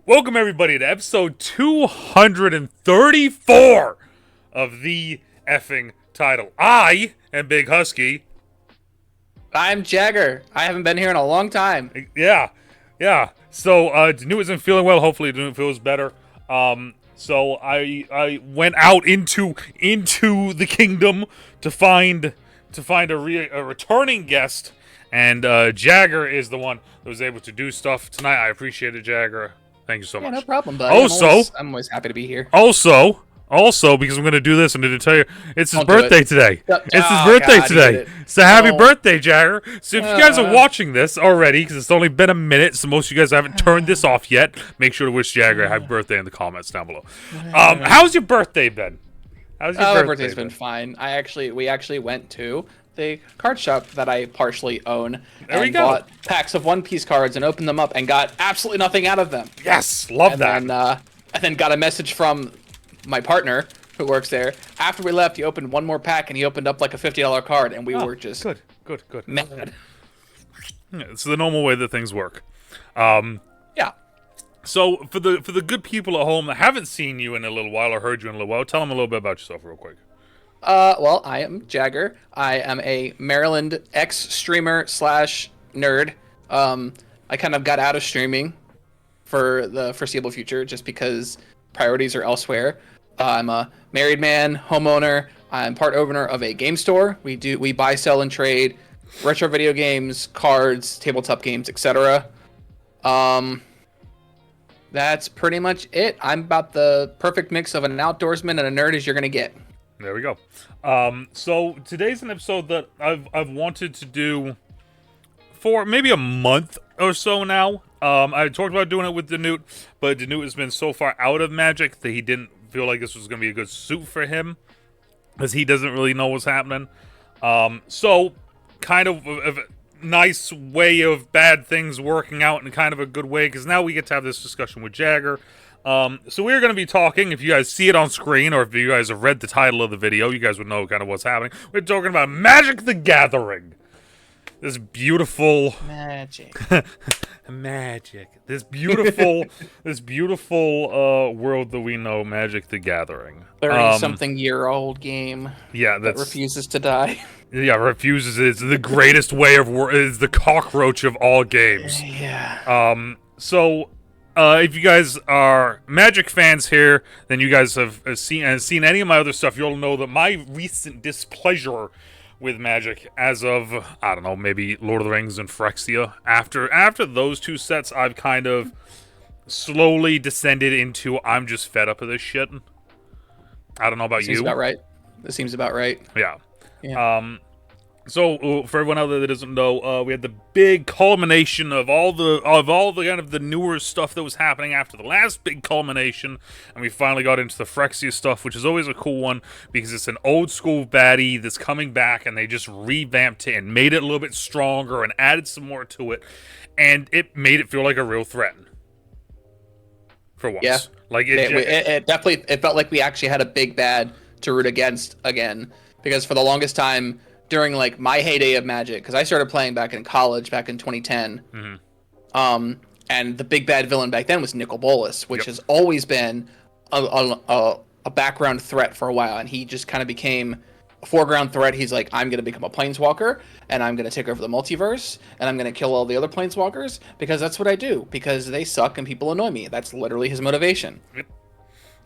Welcome everybody to episode 234 of the effing title. I am Big Husky. I'm Jagger. I haven't been here in a long time. Yeah. So DeNutte isn't feeling well. Hopefully DeNutte feels better. So I went out into the kingdom to find a returning guest, and Jagger is the one that was able to do stuff tonight. I appreciate it, Jagger. Thank you so much. Yeah, no problem, bud. Also, I'm always happy to be here. Also, because I'm going to do this, I'm going to tell you, it's his birthday today. It's his birthday today. So happy birthday, Jagger. So if you guys are watching this already, because it's only been a minute, so most of you guys haven't turned this off yet, make sure to wish Jagger a happy birthday in the comments down below. How's your birthday been? How's your birthday? My birthday's been fine. We actually went to the card shop that I partially own and bought packs of One Piece cards and opened them up and got absolutely nothing out of them. Yes, love that. And then got a message from my partner who works there. After we left, he opened one more pack and he opened up like a $50 card, and we were just good mad. Yeah, it's the normal way that things work. Yeah. So for the good people at home that haven't seen you in a little while or heard you in a little while, tell them a little bit about yourself real quick. Well, I am Jagger. I am a Maryland ex-streamer / nerd. I kind of got out of streaming for the foreseeable future just because priorities are elsewhere. I'm a married man, homeowner. I'm part owner of a game store. We buy, sell, and trade retro video games, cards, tabletop games, etc. That's pretty much it. I'm about the perfect mix of an outdoorsman and a nerd as you're gonna get. There we go. So today's an episode that I've wanted to do for maybe a month or so now. I talked about doing it with DeNutte, but DeNutte has been so far out of Magic that he didn't feel like this was going to be a good suit for him, because he doesn't really know what's happening. So kind of a nice way of bad things working out in kind of a good way, because now we get to have this discussion with Jagger. So we're going to be talking, if you guys see it on screen, or if you guys have read the title of the video, you guys would know kind of what's happening. We're talking about Magic the Gathering. This beautiful... Magic. This beautiful world that we know, Magic the Gathering. 30-something-year-old game that refuses to die. Yeah, refuses. It's the greatest way of... It's the cockroach of all games. Yeah. So... if you guys are Magic fans here, then you guys have seen any of my other stuff, you'll know that my recent displeasure with Magic, as of, I don't know, maybe Lord of the Rings and Phyrexia, after those two sets, I've kind of slowly descended into, I'm just fed up of this shit. I don't know about you. Seems about right. This seems about right. Yeah. So for everyone out there that doesn't know, we had the big culmination of all the kind of the newer stuff that was happening after the last big culmination, and we finally got into the Phyrexia stuff, which is always a cool one because it's an old school baddie that's coming back, and they just revamped it and made it a little bit stronger and added some more to it, and it made it feel like a real threat. For once, yeah, like it definitely felt like we actually had a big bad to root against again, because for the longest time, during like my heyday of Magic, because I started playing back in college back in 2010, and the big bad villain back then was Nicol Bolas, which has always been a background threat for a while, and he just kind of became a foreground threat. He's like, I'm going to become a planeswalker, and I'm going to take over the multiverse, and I'm going to kill all the other planeswalkers, because that's what I do, because they suck and people annoy me. That's literally his motivation. Yep.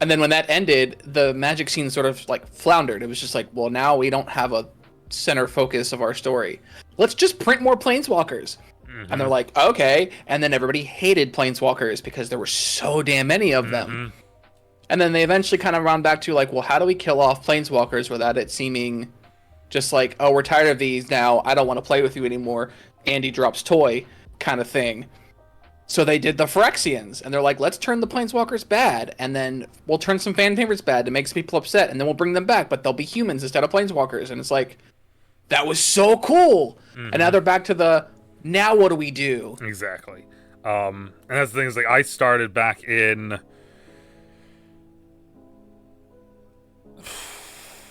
And then when that ended, the Magic scene sort of like floundered. It was just like, well, now we don't have a center focus of our story. Let's just print more planeswalkers. And they're like, okay. And then everybody hated planeswalkers because there were so damn many of them. And then they eventually kind of round back to like, well, how do we kill off planeswalkers without it seeming just like, oh, we're tired of these now, I don't want to play with you anymore, Andy drops toy kind of thing. So they did the Phyrexians, and they're like, let's turn the planeswalkers bad, and then we'll turn some fan favorites bad to make some people upset, and then we'll bring them back, but they'll be humans instead of planeswalkers. And it's like, that was so cool. And now they're back to the, now what do we do? Exactly. And that's the thing, is like, I started back in...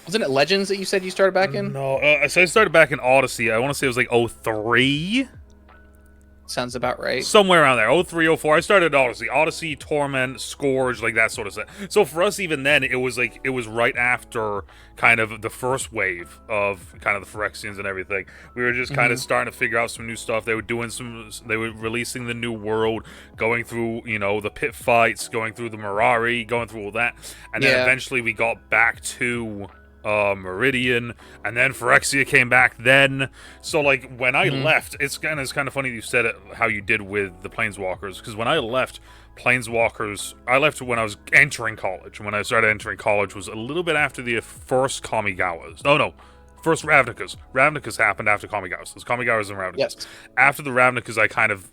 Wasn't it Legends that you said you started back in? No, so I started back in Odyssey. I want to say it was like 03. Sounds about right. Somewhere around there, 03, 04. I started Odyssey, Torment, Scourge, like that sort of stuff. So for us, even then, it was right after kind of the first wave of kind of the Phyrexians and everything. We were just kind of starting to figure out some new stuff. They were releasing the new world, going through, the pit fights, going through the Mirari, going through all that. And then eventually we got back to Meridian, and then Phyrexia came back then. So like when I left, it's kind of funny you said it how you did with the Planeswalkers, because when I left Planeswalkers, I left when I was entering college. When I started entering college was a little bit after the first Kamigawas. No, first Ravnicas. Ravnicas happened after Kamigawas. Those Kamigawas and Ravnicas. Yes. After the Ravnicas,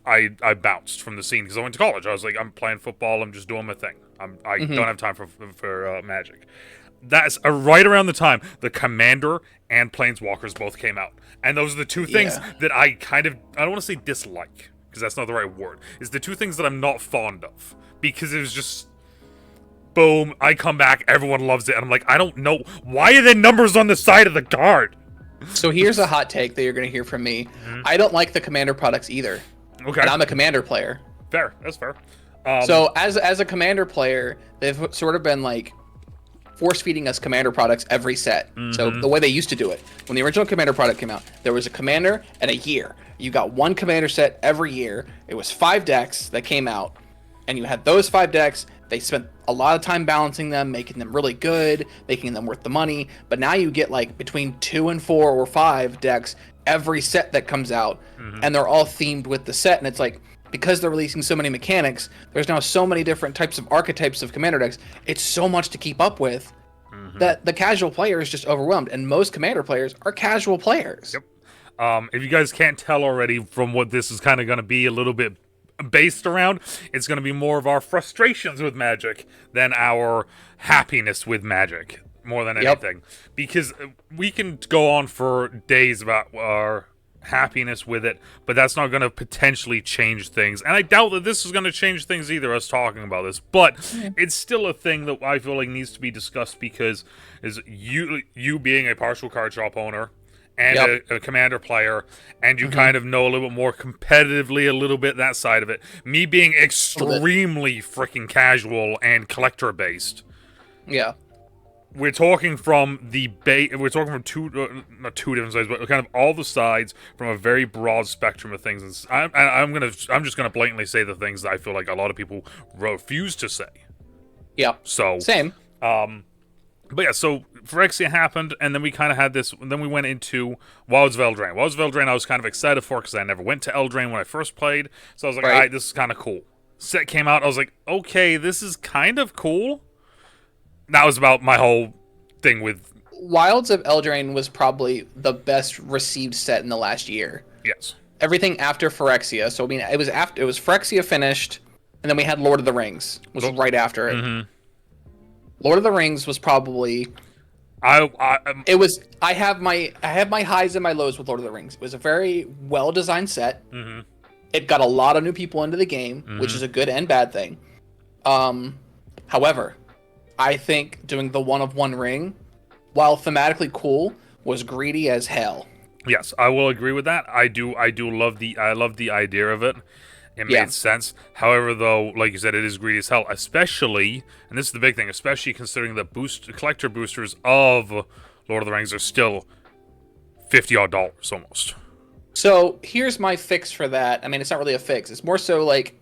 I bounced from the scene because I went to college. I was like, I'm playing football. I'm just doing my thing. I don't have time for Magic. That's right around the time the Commander and Planeswalkers both came out. And those are the two things that I don't want to say dislike, because that's not the right word. It's the two things that I'm not fond of. Because it was just, boom, I come back, everyone loves it. And I'm like, I don't know. Why are there numbers on the side of the card? So here's a hot take that you're going to hear from me. I don't like the Commander products either. Okay. And I'm a Commander player. Fair. That's fair. So as a Commander player, they've sort of been like force-feeding us Commander products every set. So the way they used to do it, when the original Commander product came out, there was a Commander and a year. You got one Commander set every year. It was 5 decks that came out, and you had those 5 decks. They spent a lot of time balancing them, making them really good, making them worth the money. But now you get like between 2 and 4 or 5 decks every set that comes out, and they're all themed with the set. And it's like, because they're releasing so many mechanics, there's now so many different types of archetypes of Commander decks. It's so much to keep up with that the casual player is just overwhelmed. And most Commander players are casual players. Yep. If you guys can't tell already from what this is kind of going to be a little bit based around, it's going to be more of our frustrations with Magic than our happiness with Magic, more than anything. Because we can go on for days about our happiness with it, but that's not going to potentially change things. And I doubt that this is going to change things either, us talking about this. But it's still a thing that I feel like needs to be discussed, because is you being a partial card shop owner and a Commander player, and you kind of know a little bit more competitively a little bit that side of it. Me being extremely freaking casual and collector based. Yeah. We're talking from we're talking from not two different sides, but kind of all the sides from a very broad spectrum of things. And I'm just gonna blatantly say the things that I feel like a lot of people refuse to say. Yeah. So same. But yeah, so Phyrexia happened, and then we kind of had this. And then we went into Wilds of Eldraine. Wilds of Eldraine, I was kind of excited for because I never went to Eldraine when I first played. So I was like, all right, this is kind of cool. Set came out, I was like, okay, this is kind of cool. That was about my whole thing with Wilds of Eldraine was probably the best received set in the last year. Yes. Everything after Phyrexia. So I mean, it was Phyrexia finished, and then we had Lord of the Rings was right after it. Lord of the Rings was probably I have my highs and my lows with Lord of the Rings. It was a very well designed set. It got a lot of new people into the game, which is a good and bad thing. However, I think doing the one of one ring, while thematically cool, was greedy as hell. Yes, I will agree with that. I love the idea of it. It made sense. However, though, like you said, it is greedy as hell, especially, and this is the big thing, especially considering the collector boosters of Lord of the Rings are still $50 almost. So here's my fix for that. I mean, it's not really a fix. It's more so like,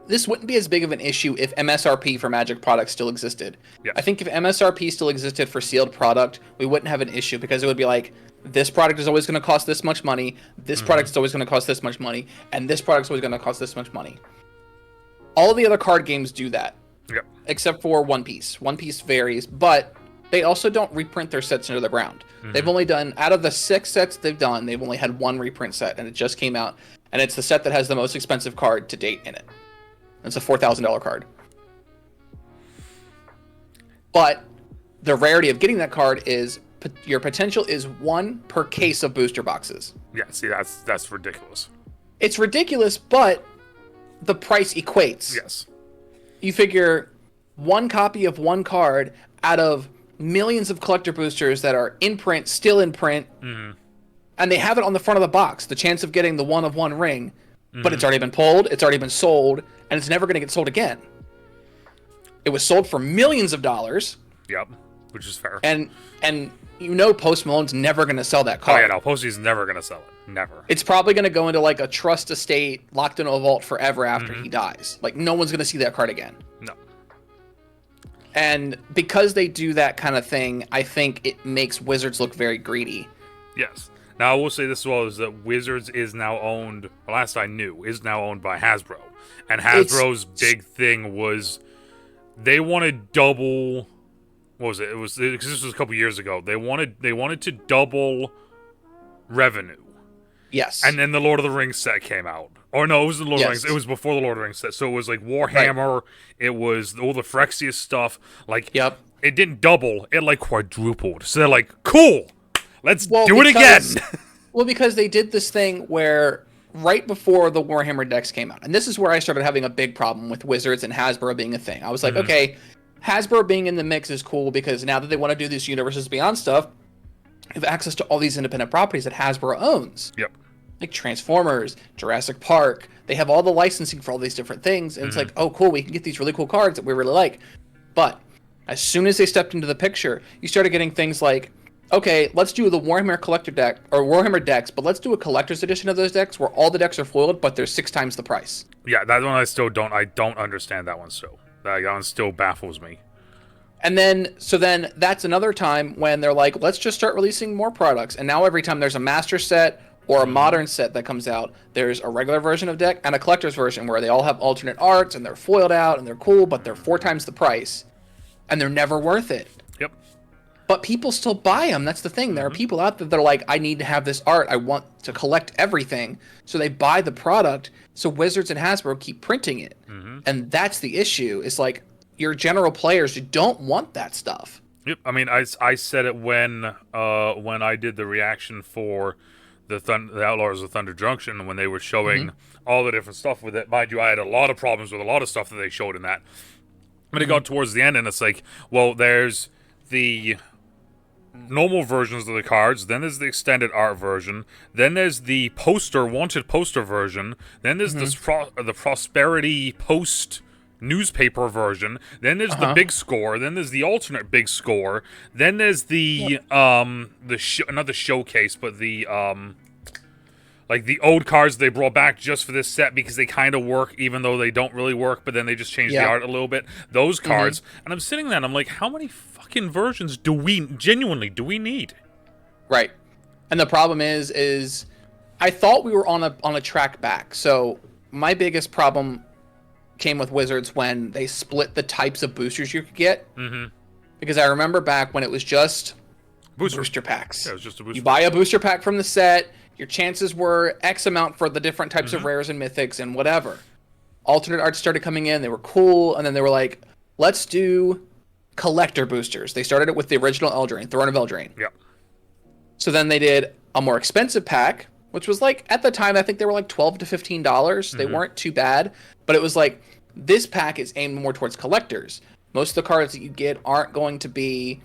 this wouldn't be as big of an issue if MSRP for Magic products still existed. Yes. I think if MSRP still existed for sealed product, we wouldn't have an issue, because it would be like, this product is always going to cost this much money, this product is always going to cost this much money, and this product is always going to cost this much money. All the other card games do that. Yep. Except for One Piece. One Piece varies, but they also don't reprint their sets into the ground. They've only done, out of the 6 sets they've done, they've only had 1 reprint set, and it just came out, and it's the set that has the most expensive card to date in it. It's a $4,000 card. But the rarity of getting that card is your potential is 1 per case of booster boxes. Yeah, see, that's ridiculous. It's ridiculous, but the price equates. Yes. You figure 1 copy of 1 card out of millions of collector boosters that are in print, still in print, and they have it on the front of the box. The chance of getting the one of one ring but it's already been pulled, it's already been sold, and it's never going to get sold again. It was sold for millions of dollars. Yep, which is fair. And Post Malone's never going to sell that card. Oh, yeah, no, Posty's never going to sell it. Never. It's probably going to go into like a trust estate locked in a vault forever after he dies. Like, no one's going to see that card again. No. And because they do that kind of thing, I think it makes Wizards look very greedy. Yes. Now, I will say this as well, is that Wizards is now owned, last I knew, is now owned by Hasbro. And Hasbro's big thing was they wanted double... What was it? It was, because this was a couple years ago. They wanted to double revenue. Yes. And then the Lord of the Rings set came out. Or no, it was the Lord of the Rings. It was before the Lord of the Rings set. So it was like Warhammer. Right. It was all the Phyrexian stuff. Like, it didn't double. It like quadrupled. So they're like, cool. Let's do it again. Well, because they did this thing where right before the Warhammer decks came out, and this is where I started having a big problem with Wizards and Hasbro being a thing. I was like, okay, Hasbro being in the mix is cool because now that they want to do this Universes Beyond stuff, you have access to all these independent properties that Hasbro owns. Yep. Like Transformers, Jurassic Park. They have all the licensing for all these different things. And it's like, oh, cool, we can get these really cool cards that we really like. But as soon as they stepped into the picture, you started getting things like, okay, let's do the Warhammer Collector deck, or Warhammer decks, but let's do a collector's edition of those decks where all the decks are foiled, but they're 6 times the price. Yeah, that one I don't understand that one still. That one still baffles me. And then, that's another time when they're like, let's just start releasing more products. And now every time there's a master set or a modern set that comes out, there's a regular version of deck and a collector's version where they all have alternate arts and they're foiled out and they're cool, but they're 4 times the price. And they're never worth it. Yep. But people still buy them. That's the thing. There are people out there that are like, I need to have this art. I want to collect everything. So they buy the product. So Wizards and Hasbro keep printing it. And that's the issue. It's like, your general players don't want that stuff. Yep. I mean, I said it when I did the reaction for the Outlaws of Thunder Junction, when they were showing all the different stuff with it. Mind you, I had a lot of problems with a lot of stuff that they showed in that. But it got towards the end, and it's like, well, there's the normal versions of the cards, then there's the extended art version, then there's the wanted poster version, then there's the Prosperity post newspaper version, then there's the big score, then there's the alternate big score, then there's the not the showcase, but the like the old cards they brought back just for this set because they kind of work even though they don't really work, but then they just change the art a little bit. Those cards, and I'm sitting there and I'm like, how many fucking versions do we need? Right. And the problem is I thought we were on a track back. So my biggest problem came with Wizards when they split the types of boosters you could get. Because I remember back when it was just booster packs. Yeah, it was just a booster. You buy a booster pack from the set, your chances were X amount for the different types of rares and mythics and whatever. Alternate arts started coming in, they were cool, and then they were like, let's do collector boosters. They started it with the original Eldraine, Throne of Eldraine. Yep. So then they did a more expensive pack, which was like, at the time, I think they were like $12 to $15. They weren't too bad, but it was like, this pack is aimed more towards collectors. Most of the cards that you get aren't going to be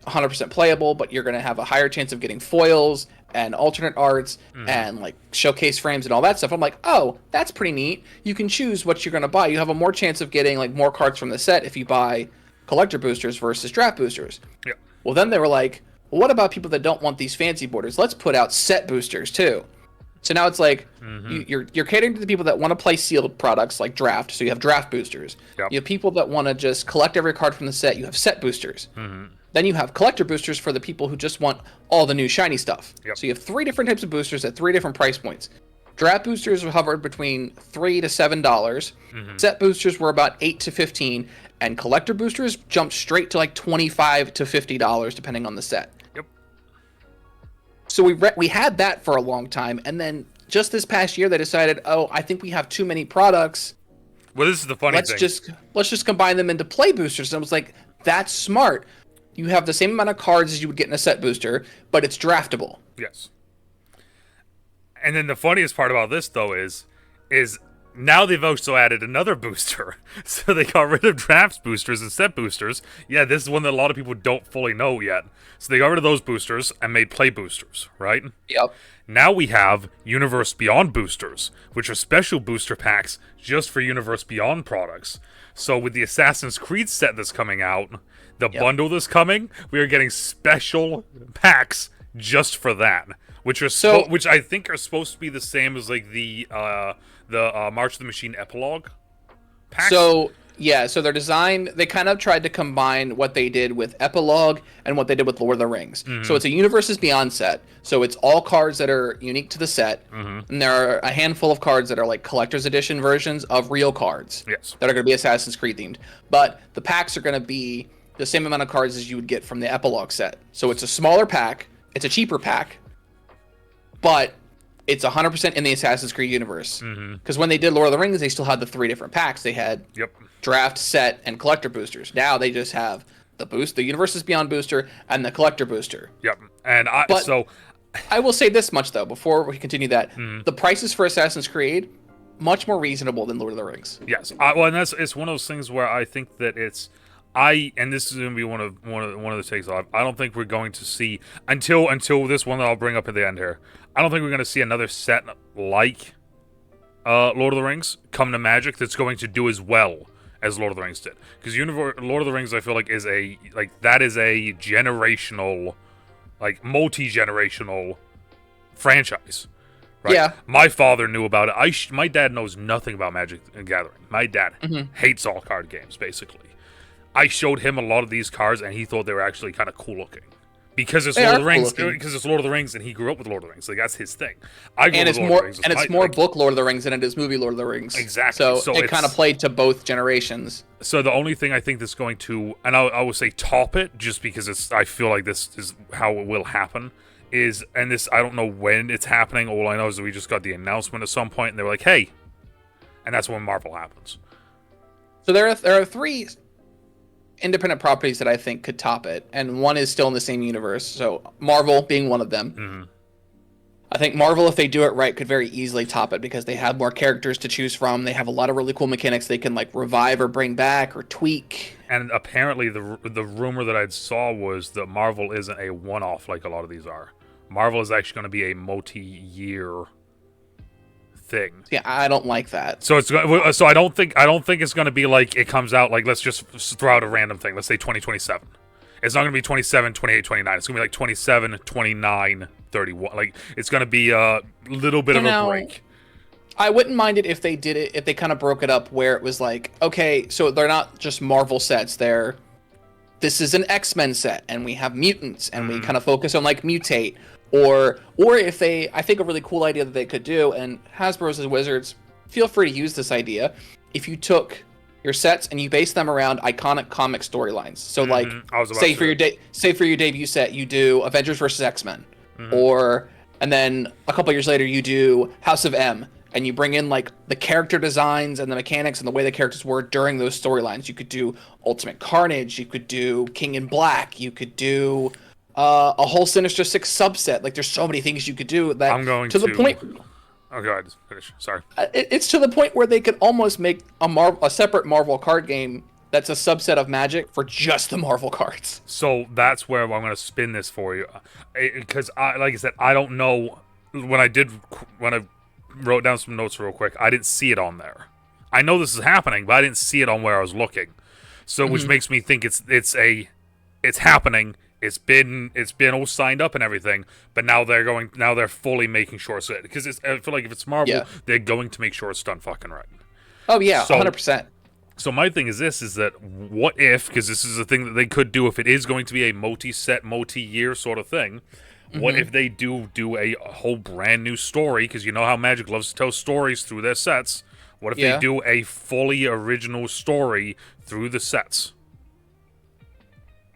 100% playable, but you're going to have a higher chance of getting foils and alternate arts and like showcase frames and all that stuff. I'm like, oh, that's pretty neat. You can choose what you're going to buy. You have a more chance of getting like more cards from the set if you buy collector boosters versus draft boosters. Yeah. Well, then they were like, well, what about people that don't want these fancy borders? Let's put out set boosters too. So now it's like you're catering to the people that want to play sealed products like draft. So you have draft boosters. Yep. You have people that want to just collect every card from the set. You have set boosters. Then you have collector boosters for the people who just want all the new shiny stuff. Yep. So you have 3 different types of boosters at 3 different price points. Draft boosters hovered between $3 to $7. Set boosters were about $8 to $15, and collector boosters jumped straight to like $25 to $50 depending on the set. Yep. So we had that for a long time, and then just this past year they decided, oh, I think we have too many products. Well, this is the funny thing. Let's just combine them into play boosters. And I was like, that's smart. You have the same amount of cards as you would get in a set booster, but it's draftable. Yes. And then the funniest part about this, though, is Now they've also added another booster. So they got rid of drafts boosters and set boosters. Yeah, this is one that a lot of people don't fully know yet. So they got rid of those boosters and made play boosters, right? Yep. Now we have Universe Beyond boosters, which are special booster packs just for Universe Beyond products. So with the Assassin's Creed set that's coming out, the bundle that's coming, we are getting special packs just for that, which are which I think are supposed to be the same as like the March of the Machine epilogue packs. So yeah, so their design, they kind of tried to combine what they did with Epilogue and what they did with Lord of the Rings. So it's a Universes Beyond set. So it's all cards that are unique to the set. And there are a handful of cards that are like collector's edition versions of real cards. Yes. That are going to be Assassin's Creed themed. But the packs are going to be the same amount of cards as you would get from the Epilogue set. So it's a smaller pack. It's a cheaper pack. But it's 100% in the Assassin's Creed universe. Because when they did Lord of the Rings, they still had the 3 different packs. They had draft, set, and collector boosters. Now they just have the Universes Beyond booster, and the collector booster. Yep. And I will say this much though before we continue that the prices for Assassin's Creed much more reasonable than Lord of the Rings. Yes. Well, and it's one of those things where I think that and this is going to be one of the takes I don't think we're going to see until this one that I'll bring up at the end here. I don't think we're going to see another set like Lord of the Rings come to Magic that's going to do as well as Lord of the Rings did. Because Lord of the Rings, I feel like, is a generational, like multi-generational franchise. Right? Yeah. My father knew about it. My dad knows nothing about Magic the Gathering. My dad hates all card games, basically. I showed him a lot of these cards, and he thought they were actually kind of cool looking. Because it's Lord of the Rings. Because it's Lord of the Rings, and he grew up with Lord of the Rings. Like, that's his thing. It's more book Lord of the Rings than it is movie Lord of the Rings. Exactly. So it kind of played to both generations. So the only thing I think that's going to, and I would say top it, just because I feel like this is how it will happen, is, and this, I don't know when it's happening. All I know is that we just got the announcement at some point, and they were like, hey. And that's when Marvel happens. So there are 3 independent properties that I think could top it, and one is still in the same universe. So Marvel being one of them. I think Marvel, if they do it right, could very easily top it because they have more characters to choose from. They have a lot of really cool mechanics they can like revive or bring back or tweak. And apparently the rumor that I saw was that Marvel isn't a one-off like a lot of these are. Marvel is actually going to be a multi-year thing. Yeah, I don't like that. So I don't think it's going to be like it comes out like let's just throw out a random thing. Let's say 2027. It's not going to be 27, 28, 29. It's going to be like 27, 29, 31. Like it's going to be a little bit of a break. I wouldn't mind it if they did it, if they kind of broke it up where it was like, okay, so they're not just Marvel sets. This is an X-Men set and we have mutants and we kind of focus on like mutate. Or if I think a really cool idea that they could do, and Hasbro's as Wizards, feel free to use this idea. If you took your sets and you base them around iconic comic storylines, so like say for your debut set you do Avengers versus X-Men, and then a couple years later you do House of M, and you bring in like the character designs and the mechanics and the way the characters were during those storylines. You could do Ultimate Carnage, you could do King in Black, you could do a whole Sinister Six subset. Like there's so many things you could do that I'm going to the point. Oh, go ahead. Finish. Sorry. It's to the point where they could almost make a separate Marvel card game that's a subset of Magic for just the Marvel cards. So that's where I'm going to spin this for you, because like I said, I don't know when I wrote down some notes real quick. I didn't see it on there. I know this is happening, but I didn't see it on where I was looking. So which makes me think it's happening. It's been all signed up and everything, but now they're fully making sure it's it. Because I feel like if it's Marvel, they're going to make sure it's done fucking right. Oh yeah, 100%. So my thing is that what if, because this is a thing that they could do if it is going to be a multi-set, multi-year sort of thing, what if they do a whole brand new story, because you know how Magic loves to tell stories through their sets. What if they do a fully original story through the sets?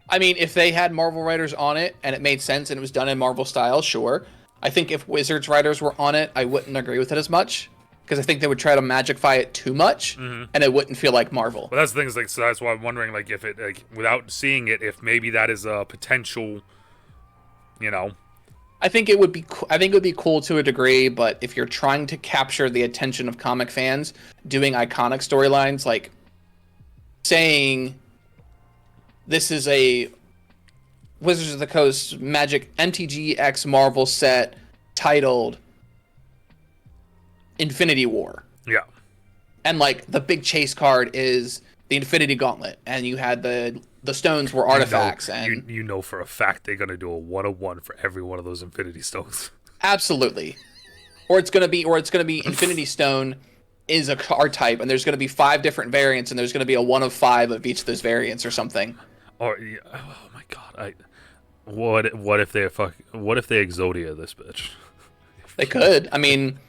I mean, if they had Marvel writers on it and it made sense and it was done in Marvel style, sure. I think if Wizards writers were on it, I wouldn't agree with it as much. Because I think they would try to magicify it too much, and it wouldn't feel like Marvel. Well, that's the thing. Is like, so that's why I'm wondering, like, if it, like, without seeing it, if maybe that is a potential, you know. I think it would be cool to a degree, but if you're trying to capture the attention of comic fans, doing iconic storylines like saying this is a Wizards of the Coast Magic MTG X Marvel set titled Infinity War. Yeah. And like the big chase card is the Infinity Gauntlet, and you had the stones were artifacts, and you know for a fact they're gonna do a 1/1 for every one of those Infinity Stones. Absolutely. Or it's gonna be Infinity Stone is a card type, and there's gonna be 5 different variants, and there's gonna be a 1 of 5 of each of those variants or something. Or oh my god, what if they Exodia this bitch? They could. I mean,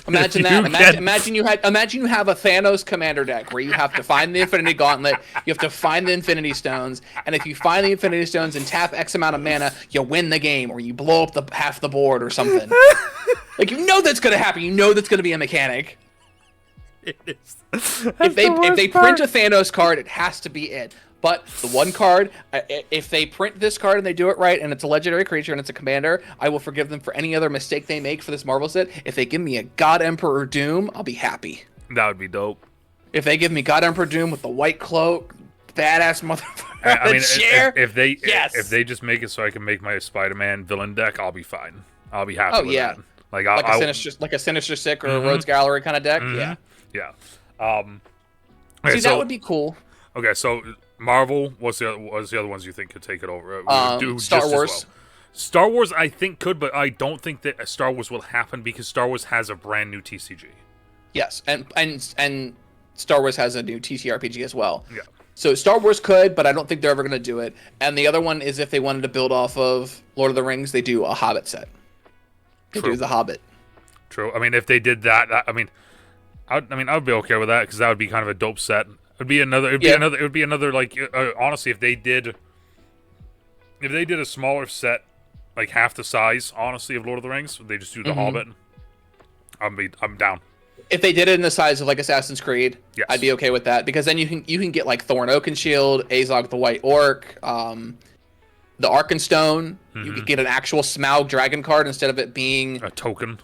imagine that. Imagine you have a Thanos commander deck where you have to find the Infinity Gauntlet, you have to find the Infinity Stones, and if you find the Infinity Stones and tap X amount of mana, you win the game, or you blow up half the board or something. Like, you know that's gonna happen. You know that's gonna be a mechanic. It is. If they print a Thanos card, it has to be it. But the one card, if they print this card and they do it right, and it's a legendary creature and it's a commander, I will forgive them for any other mistake they make for this Marvel set. If they give me a God Emperor Doom, I'll be happy. That would be dope. If they give me God Emperor Doom with the white cloak, badass motherfucker, I mean, chair, if they just make it so I can make my Spider-Man villain deck, I'll be fine. I'll be happy with that. Like a Sinister Sick or a Rogues Gallery kind of deck. Yeah. See, that would be cool. Okay, so Marvel, what's the other ones you think could take it over? Star Wars. Well. Star Wars, I think could, but I don't think that Star Wars will happen because Star Wars has a brand new TCG. Yes, and Star Wars has a new TTRPG as well. Yeah. So Star Wars could, but I don't think they're ever going to do it. And the other one is if they wanted to build off of Lord of the Rings, they do a Hobbit set. They do the Hobbit. True. I mean, if they did that, I would be okay with that because that would be kind of a dope set. It'd be another like honestly, if they did a smaller set, like half the size, honestly, of Lord of the Rings, they just do the Hobbit. I'm down. If they did it in the size of like Assassin's Creed, yes. I'd be okay with that because then you can get like Thorin Oakenshield, Azog the White Orc, the Arkenstone. You could get an actual Smaug dragon card instead of it being a token,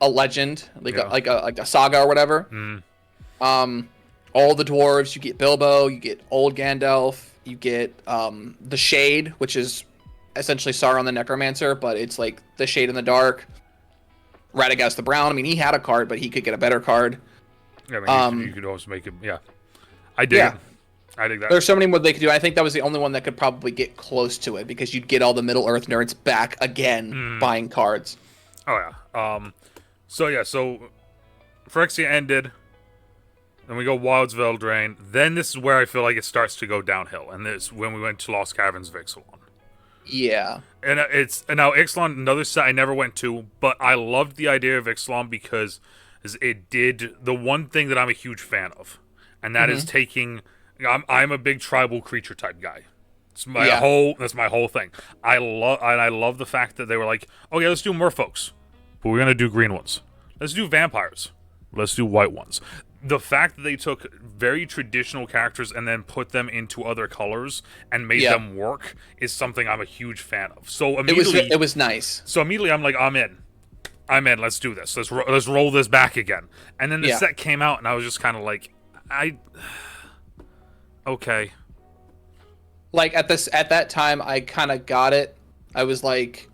a legend, like a saga or whatever. All the dwarves, you get Bilbo, you get old Gandalf, you get the Shade, which is essentially Sauron the Necromancer, but it's like the Shade in the dark. Radagast the Brown. I mean, he had a card, but he could get a better card. Yeah, I mean, you could always make him. Yeah, I dig it. I dig that. There's so many more they could do. I think that was the only one that could probably get close to it because you'd get all the Middle Earth nerds back again buying cards. Oh yeah. So Phyrexia ended. Then we go Wild's Veldrain. Then this is where I feel like it starts to go downhill, and this when we went to Lost Caverns of Ixalan. Yeah. And now Ixalan, another set I never went to, but I loved the idea of Ixalan because it did the one thing that I'm a huge fan of, and that is taking. I'm a big tribal creature type guy. It's that's my whole thing. I love the fact that they were like, okay, let's do merfolks, but we're gonna do green ones. Let's do vampires. Let's do white ones. The fact that they took very traditional characters and then put them into other colors and made them work is something I'm a huge fan of. So immediately, it was nice. So immediately I'm like, I'm in. Let's do this. Let's roll this back again. And then the set came out, and I was just kind of like, okay. Like at that time, I kind of got it. I was like,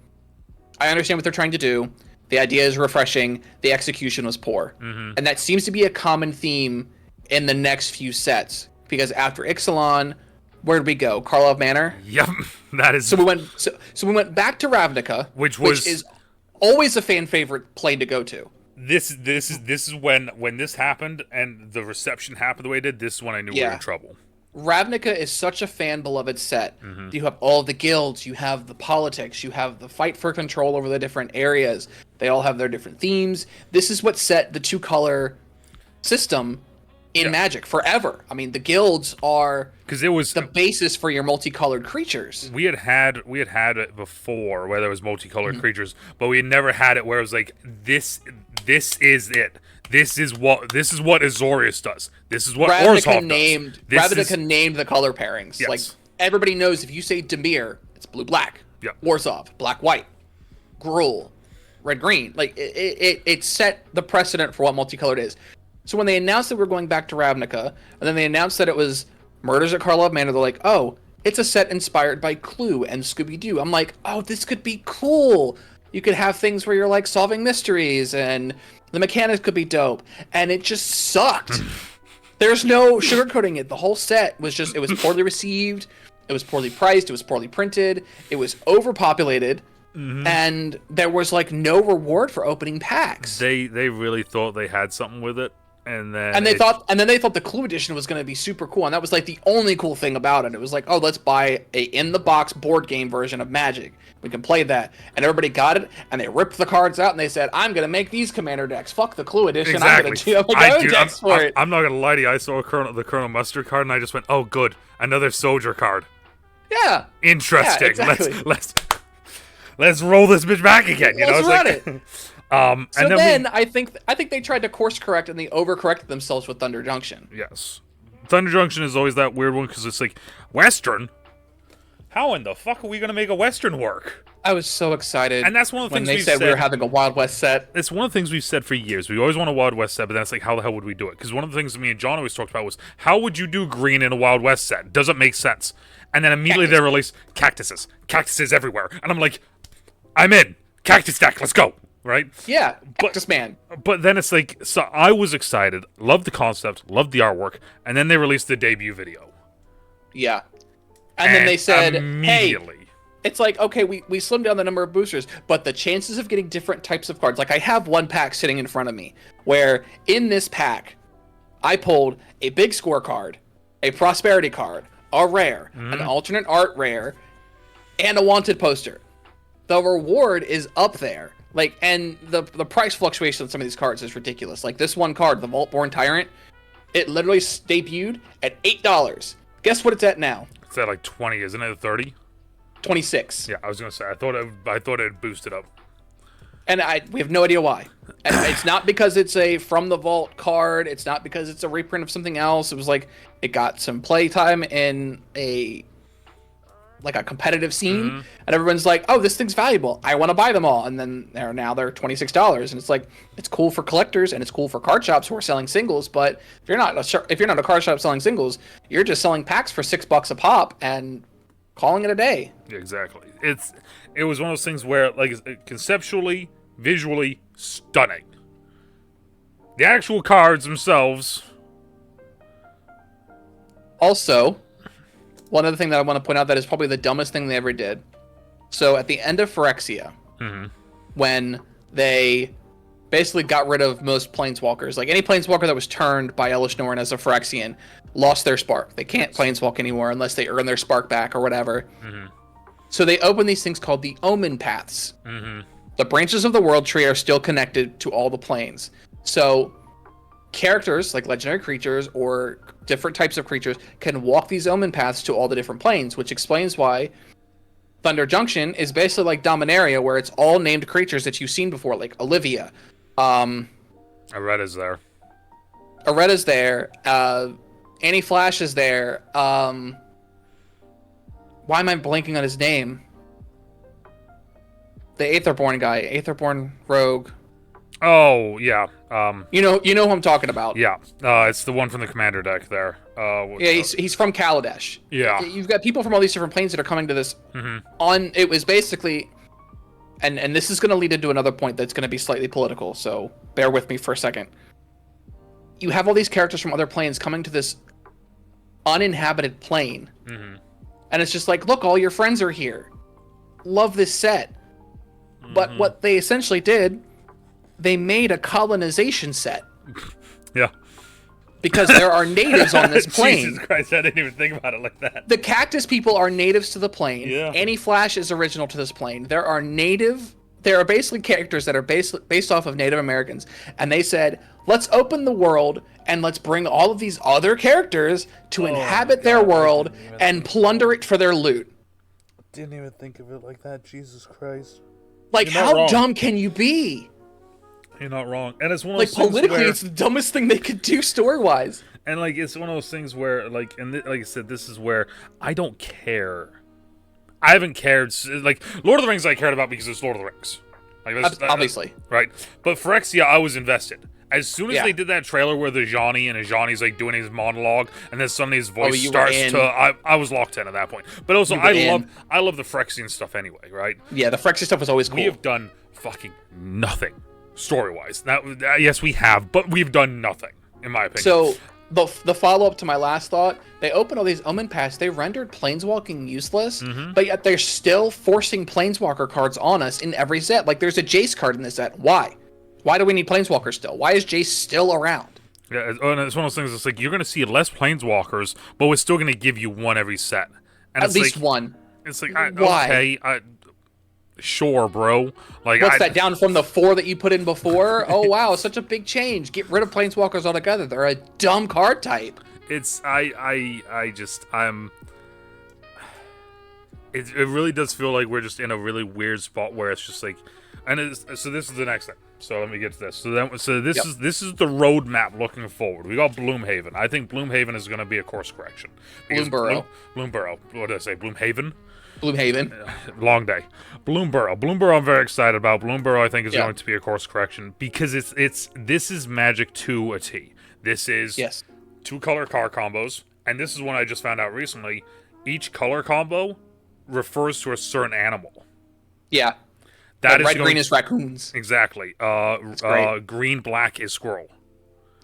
I understand what they're trying to do. The idea is refreshing. The execution was poor. And that seems to be a common theme in the next few sets. Because after Ixalan, where did we go? Karlov Manor? Yep. That is... So we went back to Ravnica, which is always a fan favorite plane to go to. This is when this happened and the reception happened the way it did, this is when I knew we were in trouble. Ravnica is such a fan-beloved set. You have all the guilds, you have the politics, you have the fight for control over the different areas. They all have their different themes. This is what set the two-color system in Magic forever. I mean, the guilds are because it was the basis for your multicolored creatures. We had it before where there was multicolored creatures, but we had never had it where it was like this is it. This is what Azorius does. This is what Orzhov does. Ravnica named the color pairings. Yes. Like everybody knows if you say Dimir, it's blue-black. Yep. Orzhov, black-white. gruel, red green. Like it set the precedent for what multicolored is. So when they announced that we're going back to Ravnica, and then they announced that it was Murders at Karlov Manor, they're like, oh, it's a set inspired by Clue and Scooby-Doo. I'm like, oh, this could be cool. You could have things where you're like solving mysteries, and the mechanics could be dope. And it just sucked. There's no sugarcoating it. The whole set was just, it was poorly received. It was poorly priced. It was poorly printed. It was overpopulated. And there was like no reward for opening packs. They really thought they had something with it. And then they thought the Clue edition was going to be super cool, and that was like the only cool thing about it. It was like, oh, let's buy a in the box board game version of Magic. We can play that, and everybody got it, and they ripped the cards out, and they said, I'm going to make these Commander decks. Fuck the Clue edition. Exactly. I'm going to do my own decks for it. I'm not going to lie to you. I saw the Colonel Mustard card, and I just went, oh, good, another soldier card. Yeah. Interesting. Yeah, exactly. Let's roll this bitch back again. You Let's know, run like, it. And then I think they tried to course correct, and they overcorrected themselves with Thunder Junction. Yes, Thunder Junction is always that weird one because it's like Western. How in the fuck are we gonna make a Western work? I was so excited, and that's one of the things when they said we were having a Wild West set. It's one of the things we've said for years. We always want a Wild West set, but then it's like, how the hell would we do it? Because one of the things me and John always talked about was, how would you do green in a Wild West set? Doesn't make sense. And then immediately they release cactuses everywhere, and I'm like, I'm in cactus deck. Let's go. Right? Yeah, Cactus Man. But then it's like, so I was excited, loved the concept, loved the artwork, and then they released the debut video. Yeah. And then they said, immediately, hey, it's like, okay, we slimmed down the number of boosters, but the chances of getting different types of cards, like I have one pack sitting in front of me, where in this pack, I pulled a big score card, a prosperity card, a rare, an alternate art rare, and a wanted poster. The reward is up there. Like, and the price fluctuation on some of these cards is ridiculous. Like this one card, the Vault-Born Tyrant, it literally debuted at $8. Guess what it's at now? It's at like 20, isn't it? 30? 26. Yeah, I was gonna say. I thought it boosted up. And we have no idea why. And it's not because it's a from the vault card. It's not because it's a reprint of something else. It was like it got some playtime in a competitive scene, and everyone's like, oh, this thing's valuable, I want to buy them all. And then they're $26, and it's like, it's cool for collectors and it's cool for card shops who are selling singles, but if you're not a card shop selling singles, you're just selling packs for $6 a pop and calling it a day. Exactly. It was one of those things where, like, conceptually, visually stunning. The actual cards themselves. Also, one other thing that I want to point out that is probably the dumbest thing they ever did. So at the end of Phyrexia, when they basically got rid of most planeswalkers, like any planeswalker that was turned by Elish Norn as a Phyrexian lost their spark. They can't planeswalk anymore unless they earn their spark back or whatever. So they opened these things called the Omen Paths. The branches of the World Tree are still connected to all the planes. So characters like legendary creatures or different types of creatures can walk these Omen Paths to all the different planes, which explains why Thunder Junction is basically like Dominaria, where it's all named creatures that you've seen before, like Olivia. Aretta's there. Aretta's there. Annie Flash is there. Why am I blanking on his name? The Aetherborn guy. Aetherborn Rogue. Oh, yeah. You know who I'm talking about. Yeah. It's the one from the Commander deck there. Yeah, he's from Kaladesh. Yeah. You've got people from all these different planes that are coming to this. It was basically, and this is going to lead into another point that's going to be slightly political, so bear with me for a second. You have all these characters from other planes coming to this uninhabited plane. And it's just like, look, all your friends are here. Love this set. But what they essentially did, they made a colonization set. Yeah. Because there are natives on this plane. Jesus Christ, I didn't even think about it like that. The cactus people are natives to the plane. Yeah. Annie Flash is original to this plane. There are basically characters that are based off of Native Americans. And they said, let's open the world and let's bring all of these other characters to inhabit their world and plunder it for their loot. Didn't even think of it like that. Jesus Christ. Like, how dumb can you be? You're not wrong. And it's one of those things politically, where, it's the dumbest thing they could do story-wise. And, like, it's one of those things where, like, like I said, this is where I don't care. I haven't cared. Like, Lord of the Rings I cared about because it's Lord of the Rings. Like Obviously. right? But Phyrexia, I was invested. As soon as Yeah. they did that trailer where the Johnny and Johnny's like doing his monologue, and then suddenly his voice you were starts in. to, I was locked in at that point. But also, You were in. I love the Phyrexian stuff anyway, right? Yeah, the Phyrexia stuff was always cool. We have done fucking nothing story-wise. Now, yes, we have, but we've done nothing, in my opinion. So the follow-up to my last thought, they opened all these Omen Pass, they rendered Planeswalking useless, but yet they're still forcing Planeswalker cards on us in every set. Like, there's a Jace card in this set. Why? Why do we need Planeswalker still? Why is Jace still around? Yeah, it's one of those things. It's like you're going to see less Planeswalkers, but we're still going to give you one every set. And At least one. It's like, Why? okay, sure, bro. Like, What's that, down from the 4 that you put in before? Oh, wow, such a big change. Get rid of Planeswalkers altogether. They're a dumb card type. It really does feel like we're just in a really weird spot where it's just like, so this is the next thing. So let me get to this. So this is the roadmap looking forward. We got Gloomhaven. I think Gloomhaven is going to be a course correction. Bloomburrow. Bloomburrow. What did I say? Gloomhaven. Gloomhaven. Long day. Bloomburrow I'm very excited about. Bloomburrow I think is going to be a course correction because this is Magic to a T. This is 2 color card combos, and this is one I just found out recently. Each color combo refers to a certain animal. Yeah. That is red-green is raccoons. Exactly. Green-black is squirrel.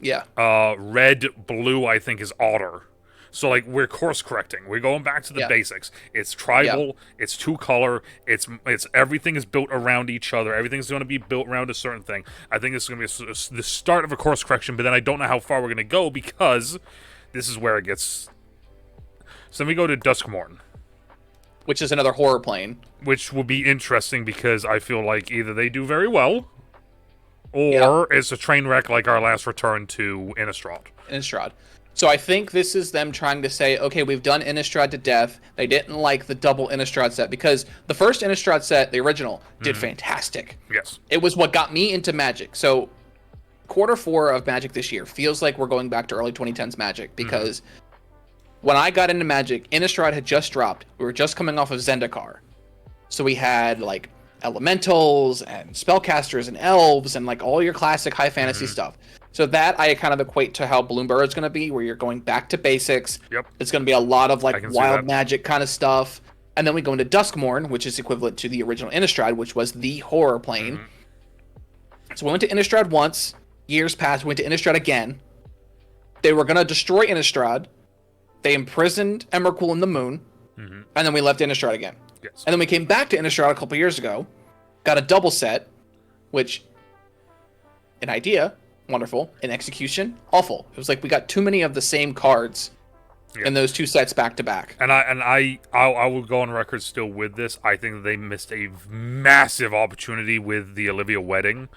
Yeah. Red-blue I think is otter. So, like, we're course correcting. We're going back to the basics. It's tribal. It's 2 color. It's everything is built around each other. Everything's going to be built around a certain thing. I think this is going to be the start of a course correction, but then I don't know how far we're going to go because this is where it gets. So then we go to Duskmorn, which is another horror plane. Which will be interesting because I feel like either they do very well, or it's a train wreck like our last return to Innistrad. So I think this is them trying to say, okay, we've done Innistrad to death. They didn't like the double Innistrad set because the first Innistrad set, the original, did fantastic. Yes. It was what got me into Magic. So Q4 of Magic this year feels like we're going back to early 2010s Magic because when I got into Magic, Innistrad had just dropped. We were just coming off of Zendikar. So we had like elementals and spellcasters and elves and like all your classic high fantasy stuff. So that I kind of equate to how Bloomburrow is going to be, where you're going back to basics. Yep. It's going to be a lot of like wild magic kind of stuff. And then we go into Duskmorn, which is equivalent to the original Innistrad, which was the horror plane. So we went to Innistrad once. Years passed. We went to Innistrad again. They were going to destroy Innistrad. They imprisoned Emrakul in the moon. And then we left Innistrad again. Yes. And then we came back to Innistrad a couple years ago. Got a double set, which, an idea, wonderful. In execution, awful. It was like we got too many of the same cards in those 2 sets back to back. And I will go on record still with this. I think they missed a massive opportunity with the Olivia wedding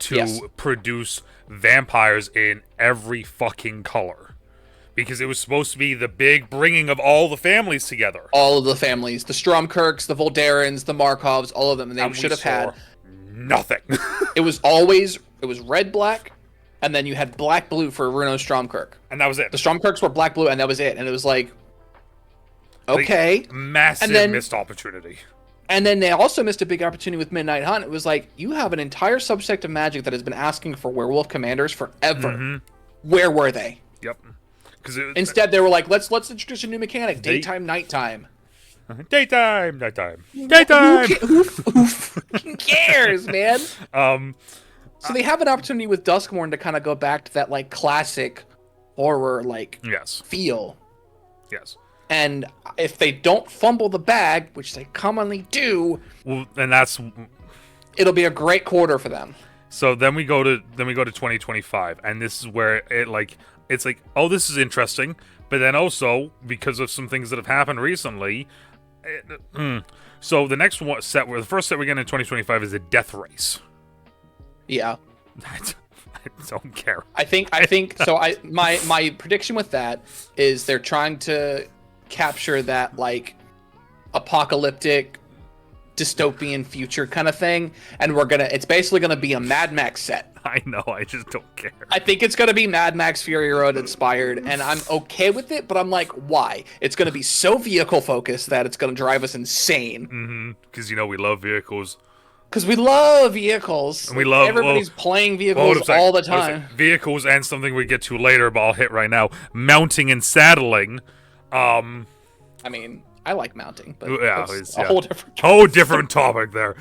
to produce vampires in every fucking color. Because it was supposed to be the big bringing of all the families together. All of the families. The Stromkirks, the Voldarens, the Markovs, all of them. And they should have had nothing. It was red-black, and then you had black-blue for Runo Stromkirk. And that was it. The Stromkirks were black-blue, and that was it. And it was like, okay. Like, massive missed opportunity. And then they also missed a big opportunity with Midnight Hunt. It was like, you have an entire subsect of Magic that has been asking for werewolf commanders forever. Where were they? Yep. Instead, they were like, let's introduce a new mechanic. Daytime, nighttime. Daytime, nighttime. Daytime! Who cares, man? So they have an opportunity with Duskmorn to kind of go back to that like classic horror like feel. Yes. And if they don't fumble the bag, which they commonly do, well, and it'll be a great quarter for them. So then we go to 2025, and this is where it's like, oh, this is interesting, but then also because of some things that have happened recently. So the next the first set we're getting in 2025 is a Death Race. Yeah. I don't care. I think so. My prediction with that is they're trying to capture that like apocalyptic dystopian future kind of thing, and it's basically gonna be a Mad Max set. I know, I just don't care. I think it's gonna be Mad Max Fury Road inspired, and I'm okay with it, but I'm like, why? It's gonna be so vehicle focused that it's gonna drive us insane. Because we love vehicles. Because we love vehicles. And we love everybody's playing vehicles all the time. Vehicles and something we get to later, but I'll hit right now. Mounting and saddling. I mean, I like mounting, but it's a whole different topic there.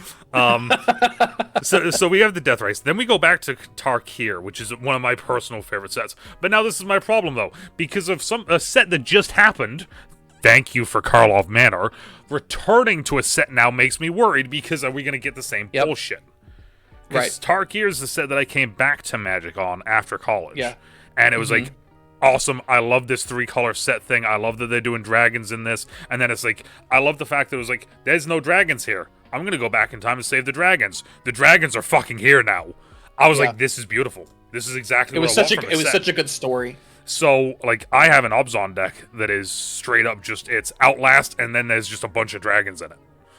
So we have the Death Race. Then we go back to Tarkir, which is one of my personal favorite sets. But now this is my problem, though. Because of a set that just happened, thank you for Karlov Manor, returning to a set now makes me worried, because are we going to get the same bullshit? Because Tarkir is the set that I came back to Magic on after college. Yeah. And it was like, awesome. I love this 3-color set thing. I love that they're doing dragons in this. And then it's like, I love the fact that it was like, there's no dragons here. I'm going to go back in time and save the dragons. The dragons are fucking here now. I was like, this is beautiful. This is exactly what I want from a set. It was such a good story. So, like, I have an Obzon deck that is straight up just, it's Outlast, and then there's just a bunch of dragons in it.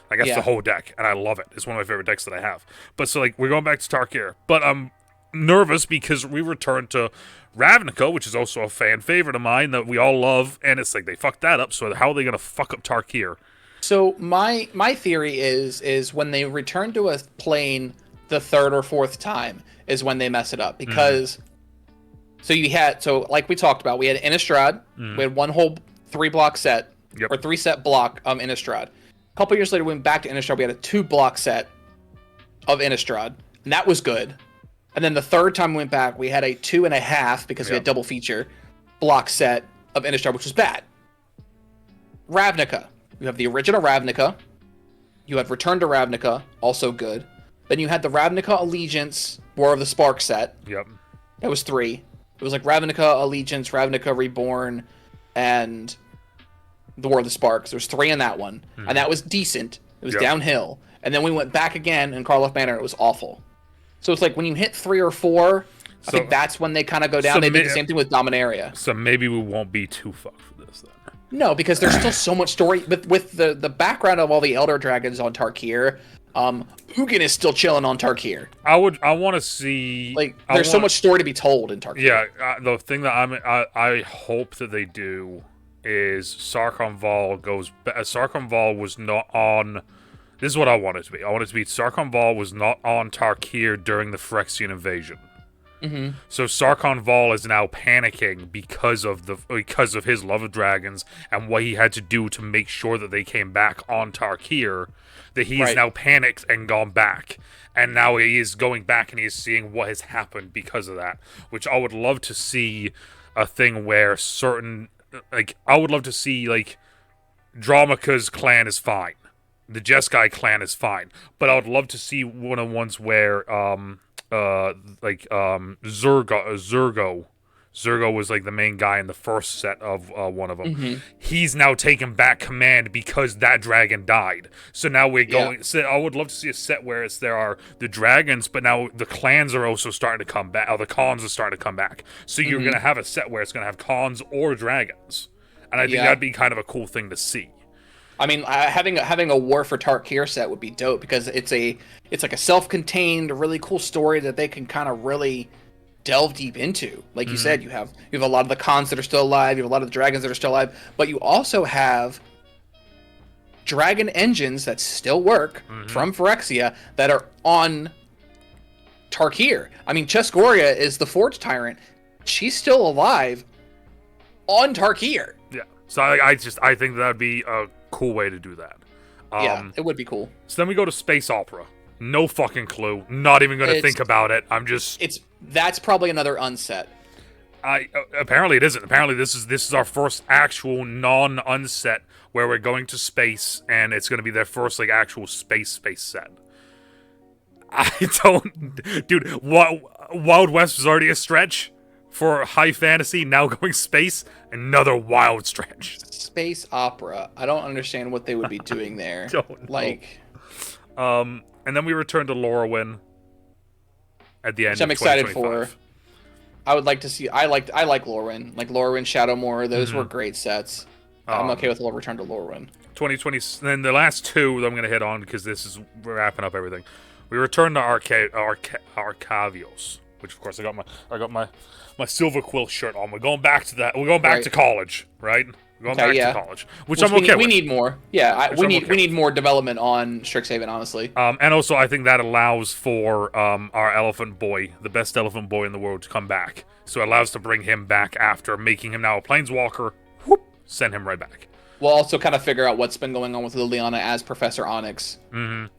Like, that's the whole deck, and I love it. It's one of my favorite decks that I have. But, so, like, we're going back to Tarkir. But I'm nervous because we returned to Ravnica, which is also a fan favorite of mine that we all love, and it's like, they fucked that up, so how are they going to fuck up Tarkir? So, my theory is when they return to a plane the third or fourth time is when they mess it up. Because... So like we talked about, we had Innistrad. We had one whole 3-block set, or 3-set block of Innistrad. A couple years later, we went back to Innistrad. We had a 2-block set of Innistrad, and that was good. And then the third time we went back, we had a 2.5, because we had double feature, block set of Innistrad, which was bad. Ravnica. You have the original Ravnica. You had Return to Ravnica, also good. Then you had the Ravnica Allegiance, War of the Spark set. Yep. That was 3. It was like Ravnica Allegiance, Ravnica Reborn, and the War of the Sparks. There was 3 in that one, and that was decent. It was downhill. And then we went back again in Karlov Manor. It was awful. So it's like when you hit 3 or 4, I think that's when they kind of go down. They did the same thing with Dominaria. So maybe we won't be too fucked for this then. No, because there's still so much story with the background of all the Elder Dragons on Tarkir. Ugin is still chilling on Tarkir. I want to see, like, there's so much story to be told in Tarkir. Yeah, the thing that I hope that they do is Sarkhan Vol goes. Sarkhan Vol was not on. This is what I want it to be. I want it to be Sarkhan Vol was not on Tarkir during the Phyrexian invasion. So Sarkhan Vol is now panicking because of his love of dragons and what he had to do to make sure that they came back on Tarkir. That he is now panicked and gone back, and now he is going back and he is seeing what has happened because of that. Which I would love to see a thing where certain, like, I would love to see, like, Dromika's clan is fine, the Jeskai clan is fine, but I would love to see one of the ones where Zergo was like the main guy in the first set of one of them. He's now taken back command because that dragon died. So now we're going. So I would love to see a set where there are the dragons, but now the clans are also starting to come back. Or the Khans are starting to come back. So you're going to have a set where it's going to have Khans or dragons, and I think that'd be kind of a cool thing to see. I mean, having a War for Tarkir set would be dope, because it's like a self-contained, really cool story that they can kind of really delve deep into. Like you said, you have a lot of the Khans that are still alive, you have a lot of the dragons that are still alive, but you also have dragon engines that still work from Phyrexia that are on Tarkir. I mean, Chesgoria is the Forge Tyrant. She's still alive on Tarkir. Yeah. So I think that would be a cool way to do that. Yeah, it would be cool. So then we go to Space Opera. No fucking clue. Not even going to think about it. That's probably another unset. Apparently it isn't. Apparently this is our first actual non-unset where we're going to space, and it's going to be their first, like, actual space set. I don't, dude. Wild West was already a stretch for high fantasy. Now going space, another wild stretch. Space opera. I don't understand what they would be doing there. Don't like, and then we return to Lorwyn at the end. Which I'm excited for. I would like to see. I like Lorwyn. Like Lorwyn, Shadowmoor. Those were great sets. I'm okay with a return to Lorwyn. 2020. Then the last two that I'm going to hit on, because this is wrapping up everything. We return to Arcavios, which of course I got my Silver Quill shirt on. We're going back to that. We're going back to college, right? Going Okay, back yeah. to college, which Which I'm okay we with. need more. Yeah, Which we I'm need okay we with. need more development on Strixhaven, honestly. And also, I think that allows for our elephant boy, the best elephant boy in the world, to come back. So it allows to bring him back after making him now a planeswalker. Whoop, send him right back. We'll also kind of figure out what's been going on with Liliana as Professor Onyx. And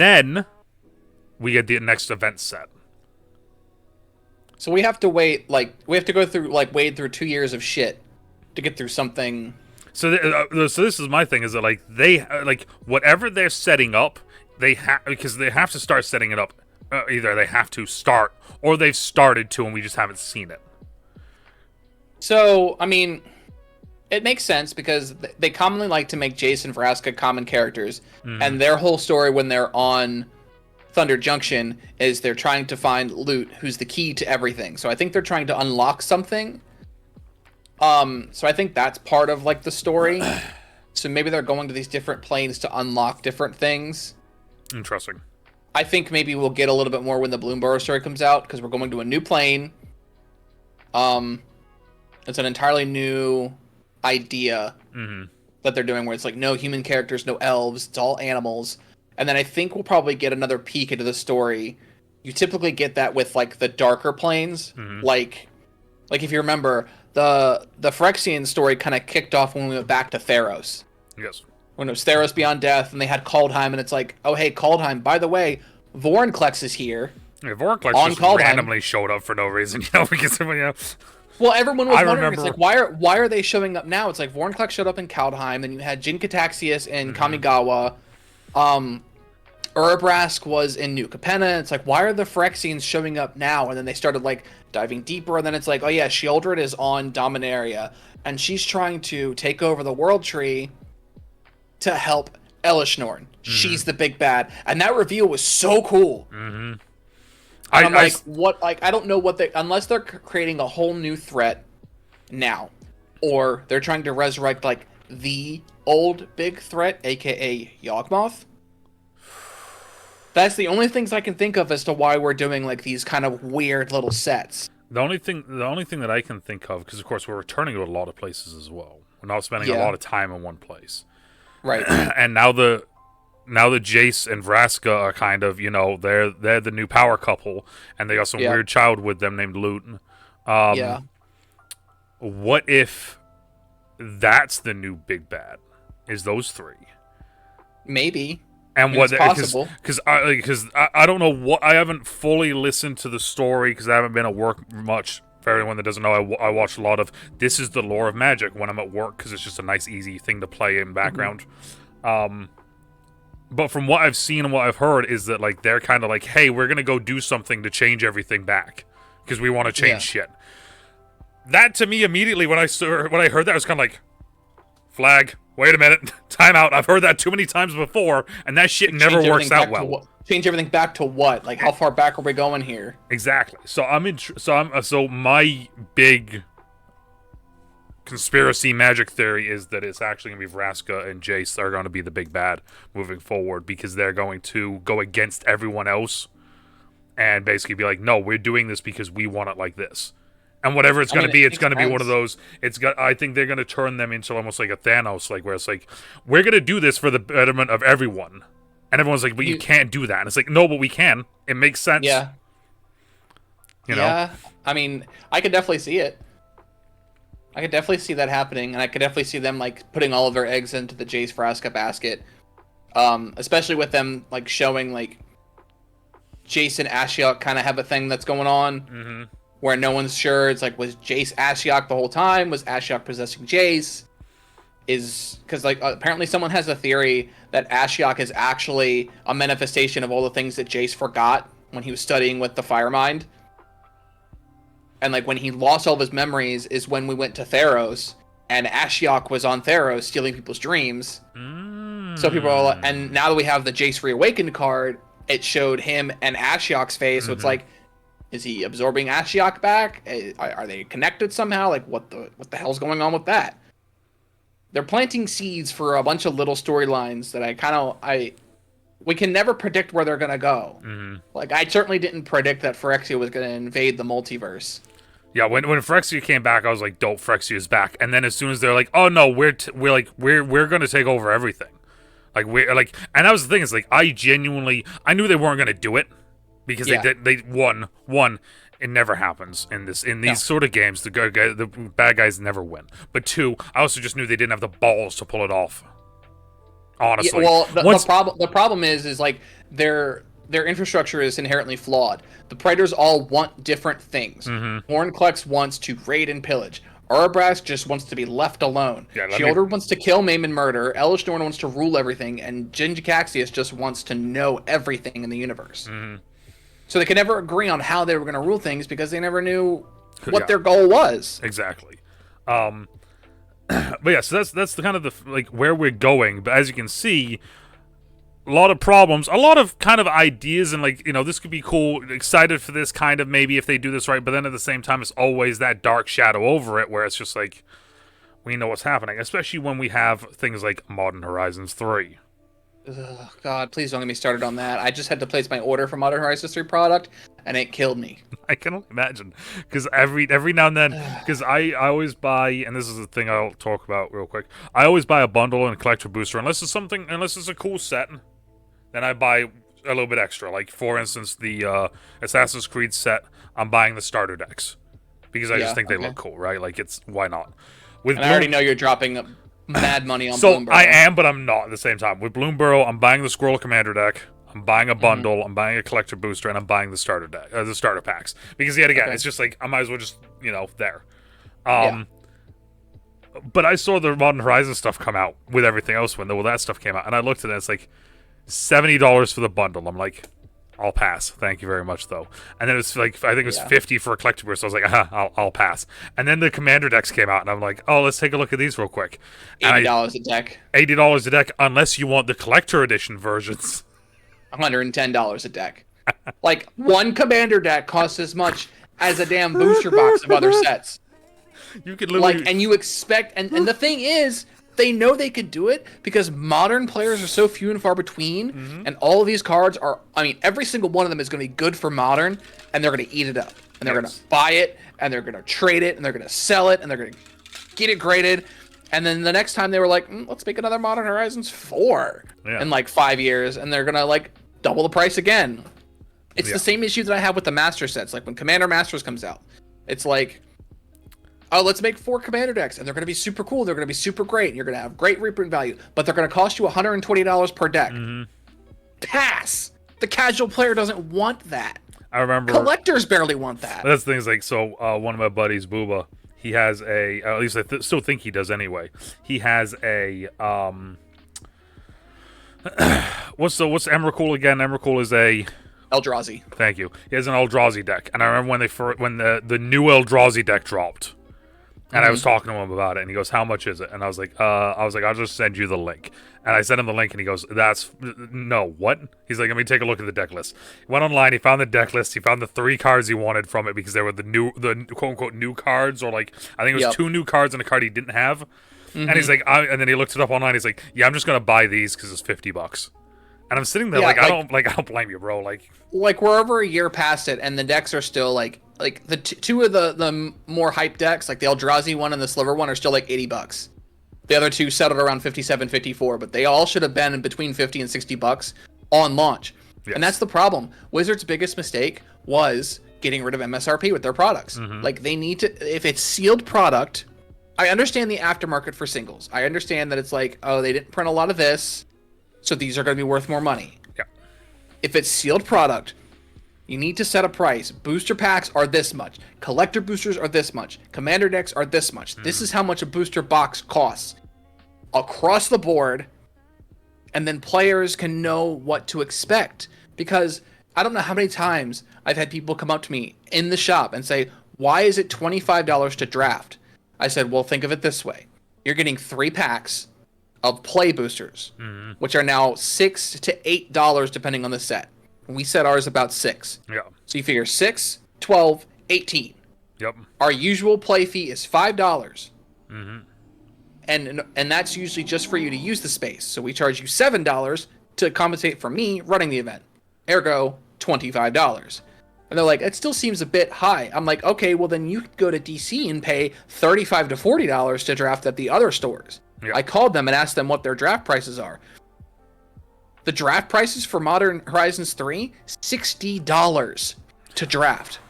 then we get the next event set. So we have to wait, we have to go through, wade through 2 years of shit to get through something. So this is my thing, is that, like, they, whatever they're setting up, because they have to start setting it up. Either they have to start, or they've started to, and we just haven't seen it. So, I mean, it makes sense because they commonly like to make Jace and Vraska common characters, and their whole story when they're on Thunder Junction is they're trying to find Lute, who's the key to everything. So I think they're trying to unlock something. So I think that's part of, like, the story. So maybe they're going to these different planes to unlock different things. Interesting. I think maybe we'll get a little bit more when the Bloomburrow story comes out, because we're going to a new plane. It's an entirely new idea that they're doing, where it's like no human characters, no elves, it's all animals. And then I think we'll probably get another peek into the story. You typically get that with, like, the darker planes. Like if you remember, the Phyrexian story kind of kicked off when we went back to Theros. Yes. When it was Theros Beyond Death, and they had Kaldheim, and it's like, oh, hey, Kaldheim, by the way, Vorinclex is here. Yeah, Vorinclex just Kaldheim. randomly showed up for no reason, because Well, everyone was wondering, remember... it's like, why are they showing up now? It's like Vorinclex showed up in Kaldheim, then you had Jin Cataxius in Kamigawa. Urabrask was in New Capenna. It's like, why are the Phyrexians showing up now? And then they started, like, diving deeper, and then it's like, oh yeah, Sheoldred is on Dominaria, and she's trying to take over the World Tree to help Elishnorn. She's the big bad. And that reveal was so cool. I don't know what unless they're creating a whole new threat now, or they're trying to resurrect, like, the old big threat, aka Yawgmoth. That's the only things I can think of as to why we're doing, like, these kind of weird little sets. The only thing that I can think of, because of course we're returning to a lot of places as well. We're not spending a lot of time in one place. Right. And now the Jace and Vraska are kind of, they're the new power couple, and they got some weird child with them named Luton. What if that's the new big bad? Is those three? Maybe. And it's possible. Because I don't know what, I haven't fully listened to the story because I haven't been at work much. For everyone that doesn't know, I watch a lot of This Is the Lore of Magic when I'm at work, because it's just a nice, easy thing to play in background. But from what I've seen and what I've heard is that, like, they're kind of like, hey, we're gonna go do something to change everything back because we want to change shit. That, to me, immediately when I heard that, I was kind of like, flag. Wait a minute, time out. I've heard that too many times before, and that shit never works out well. Change everything back to what? Like, how far back are we going here? Exactly. So my big conspiracy magic theory is that it's actually going to be Vraska and Jace that are going to be the big bad moving forward, because they're going to go against everyone else and basically be like, no, we're doing this because we want it like this. And whatever it's going to be, it's going to be one of those. I think they're going to turn them into almost like a Thanos, like, where it's like, we're going to do this for the betterment of everyone. And everyone's like, but you can't do that. And it's like, no, but we can. It makes sense. Yeah. You know? Yeah. I mean, I could definitely see it. I could definitely see that happening. And I could definitely see them, like, putting all of their eggs into the Jace Vraska basket. Especially with them, like, showing, like, Jace and Ashiok kind of have a thing that's going on. Where no one's sure. It's like, was Jace Ashiok the whole time? Was Ashiok possessing Jace? Because, like, apparently someone has a theory that Ashiok is actually a manifestation of all the things that Jace forgot when he was studying with the Firemind. And, like, when he lost all of his memories is when we went to Theros, and Ashiok was on Theros stealing people's dreams. So people are like, and now that we have the Jace Reawakened card, it showed him and Ashiok's face, so it's like, is he absorbing Ashiok back? Are they connected somehow? Like, what the hell's going on with that? They're planting seeds for a bunch of little storylines that we can never predict where they're gonna go. Like, I certainly didn't predict that Phyrexia was gonna invade the multiverse. Yeah, when Phyrexia came back, I was like, "Dope, Phyrexia's back." And then as soon as they're like, "Oh no, we're gonna take over everything," like we're like, and that was the thing is like, I knew they weren't gonna do it because they won. It never happens in these sort of games. The bad guys never win. But two, I also just knew they didn't have the balls to pull it off. Honestly, well, the problem is like their infrastructure is inherently flawed. The Predators all want different things. Hornclex wants to raid and pillage. Urabrask just wants to be left alone. Sheoldred wants to kill, maim, and murder. Elesh Norn wants to rule everything, and Jin-Gitaxias just wants to know everything in the universe. So they could never agree on how they were going to rule things because they never knew what their goal was. Exactly. But yeah, so that's the kind of the like where we're going. But as you can see, a lot of problems, a lot of kind of ideas, and like, you know, this could be cool, excited for this kind of maybe if they do this right, but then at the same time it's always that dark shadow over it where it's just like we know what's happening, especially when we have things like Modern Horizons 3. Ugh, God, please don't get me started on that. I just had to place my order for Modern Horizons 3 product, and it killed me. I can only imagine, because every now and then, because I always buy, and this is the thing I'll talk about real quick, I always buy a bundle and a collector booster, unless it's a cool set. Then I buy a little bit extra. Like, for instance, the Assassin's Creed set, I'm buying the starter decks. Because I just think they look cool, right? Like, why not? And I already know you're dropping mad money on Bloomburrow. So I am, but I'm not at the same time. With Bloomburrow, I'm buying the Squirrel Commander deck, I'm buying a bundle, I'm buying a collector booster, and I'm buying the starter deck, the starter packs. Because, yet again, it's just like, I might as well just, there. But I saw the Modern Horizon stuff come out with everything else when that stuff came out, and I looked at it, and it's like, $70 for the bundle. I'm like, I'll pass. Thank you very much, though. And then it's like, I think it was $50 for a collector booster. So I was like, I'll pass. And then the commander decks came out, and I'm like, oh, let's take a look at these real quick. $80 a deck. $80 a deck, unless you want the collector edition versions. $110 a deck. Like, one commander deck costs as much as a damn booster box of other sets. You could literally... Like, and you expect... And the thing is... They know they could do it because modern players are so few and far between, and all of these cards are, I mean, every single one of them is going to be good for modern, and they're going to eat it up. And they're going to buy it, and they're going to trade it, and they're going to sell it, and they're going to get it graded. And then the next time they were like, let's make another Modern Horizons 4 in like 5 years, and they're going to like double the price again. It's the same issue that I have with the Master sets. Like when Commander Masters comes out, it's like, oh, let's make 4 commander decks, and they're going to be super cool. They're going to be super great. And you're going to have great reprint value, but they're going to cost you $120 per deck. Pass. The casual player doesn't want that. I remember collectors barely want that. That's the thing. Is like, so one of my buddies, Booba, he has at least I still think he does anyway. He has a what's Emrakul again? Emrakul is a Eldrazi. Thank you. He has an Eldrazi deck, and I remember when the new Eldrazi deck dropped. And I was talking to him about it, and he goes, "How much is it?" And I was like, I'll just send you the link." And I sent him the link, and he goes, "No, what?" He's like, "Let me take a look at the deck list." He went online, he found the deck list, he found the 3 cards he wanted from it because they were the quote unquote new cards, or like I think it was 2 new cards and a card he didn't have. And he's like, and then he looked it up online. He's like, "Yeah, I'm just gonna buy these because it's $50." And I'm sitting there I don't blame you, bro. Like we're over a year past it, and the decks are still like the 2 of the more hype decks, like the Eldrazi one and the Sliver one, are still like $80. The other 2 settled around 57, 54, but they all should have been in between 50 and $60 on launch. Yes. And that's the problem. Wizards' biggest mistake was getting rid of MSRP with their products. Like they need to, if it's sealed product, I understand the aftermarket for singles. I understand that it's like, oh, they didn't print a lot of this, so these are going to be worth more money. Yeah. If it's sealed product, you need to set a price. Booster packs are this much. Collector boosters are this much. Commander decks are this much. This is how much a booster box costs across the board. And then players can know what to expect. Because I don't know how many times I've had people come up to me in the shop and say, why is it $25 to draft? I said, well, think of it this way. You're getting 3 packs of play boosters, which are now $6 to $8 depending on the set. We set ours about 6. Yeah. So you figure 6, 12, 18. Yep. Our usual play fee is $5. And that's usually just for you to use the space. So we charge you $7 to compensate for me running the event. Ergo, $25. And they're like, it still seems a bit high. I'm like, okay, well then you could go to DC and pay $35 to $40 to draft at the other stores. Yeah. I called them and asked them what their draft prices are. The draft prices for Modern Horizons 3, $60 to draft.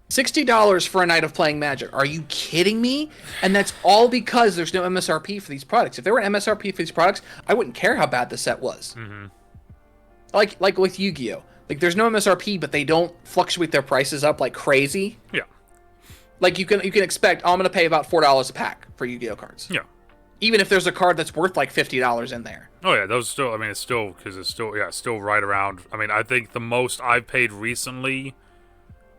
$60 for a night of playing Magic. Are you kidding me? And that's all because there's no MSRP for these products. If there were an MSRP for these products, I wouldn't care how bad the set was. Mm-hmm. Like with Yu-Gi-Oh! Like there's no MSRP, but they don't fluctuate their prices up like crazy. Yeah. Like you can expect, I'm gonna pay about $4 a pack for Yu-Gi-Oh cards. Yeah. Even if there's a card that's worth like $50 in there. Oh yeah, those still. I mean, it's still because it's still right around. I mean, I think the most I've paid recently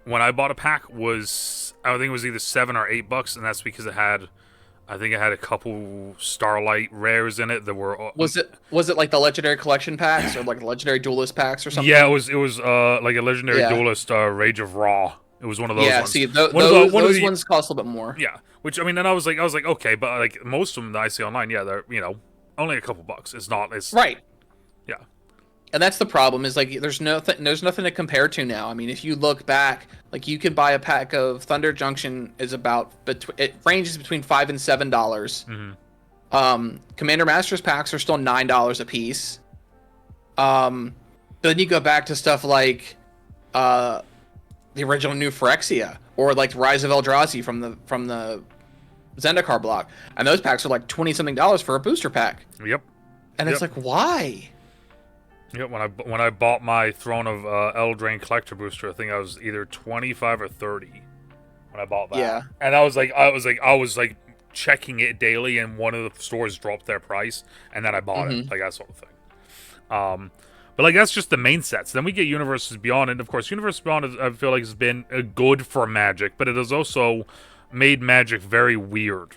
when I bought a pack was, I think it was either $7 or $8, and that's because I think it had a couple Starlight rares in it that were. Was it like the Legendary Collection packs or like Legendary Duelist packs or something? Yeah, it was like a Legendary Duelist Rage of Raw. It was one of those ones. Yeah, see, those ones cost a little bit more. Yeah, which I mean, and I was like, okay, but like most of them that I see online, yeah, they're only a couple bucks. It's right. Yeah. And that's the problem is like there's nothing to compare to now. I mean, if you look back, like you could buy a pack of Thunder Junction is about it ranges between $5 and $7. Mm-hmm. Commander Masters packs are still $9 a piece. But then you go back to stuff like the original New Phyrexia or like Rise of Eldrazi from the Zendikar block, and those packs are like $20-something for a booster pack. Yep. And it's like, why? Yeah, when I bought my Throne of Eldraine collector booster, I think I was either 25 or 30 when I bought that. Yeah. And I was like checking it daily, and one of the stores dropped their price, and then I bought it, like that sort of thing. But like that's just the main sets. Then we get Universes Beyond, and of course, Universes Beyond I feel like has been good for Magic, but it has also made Magic very weird.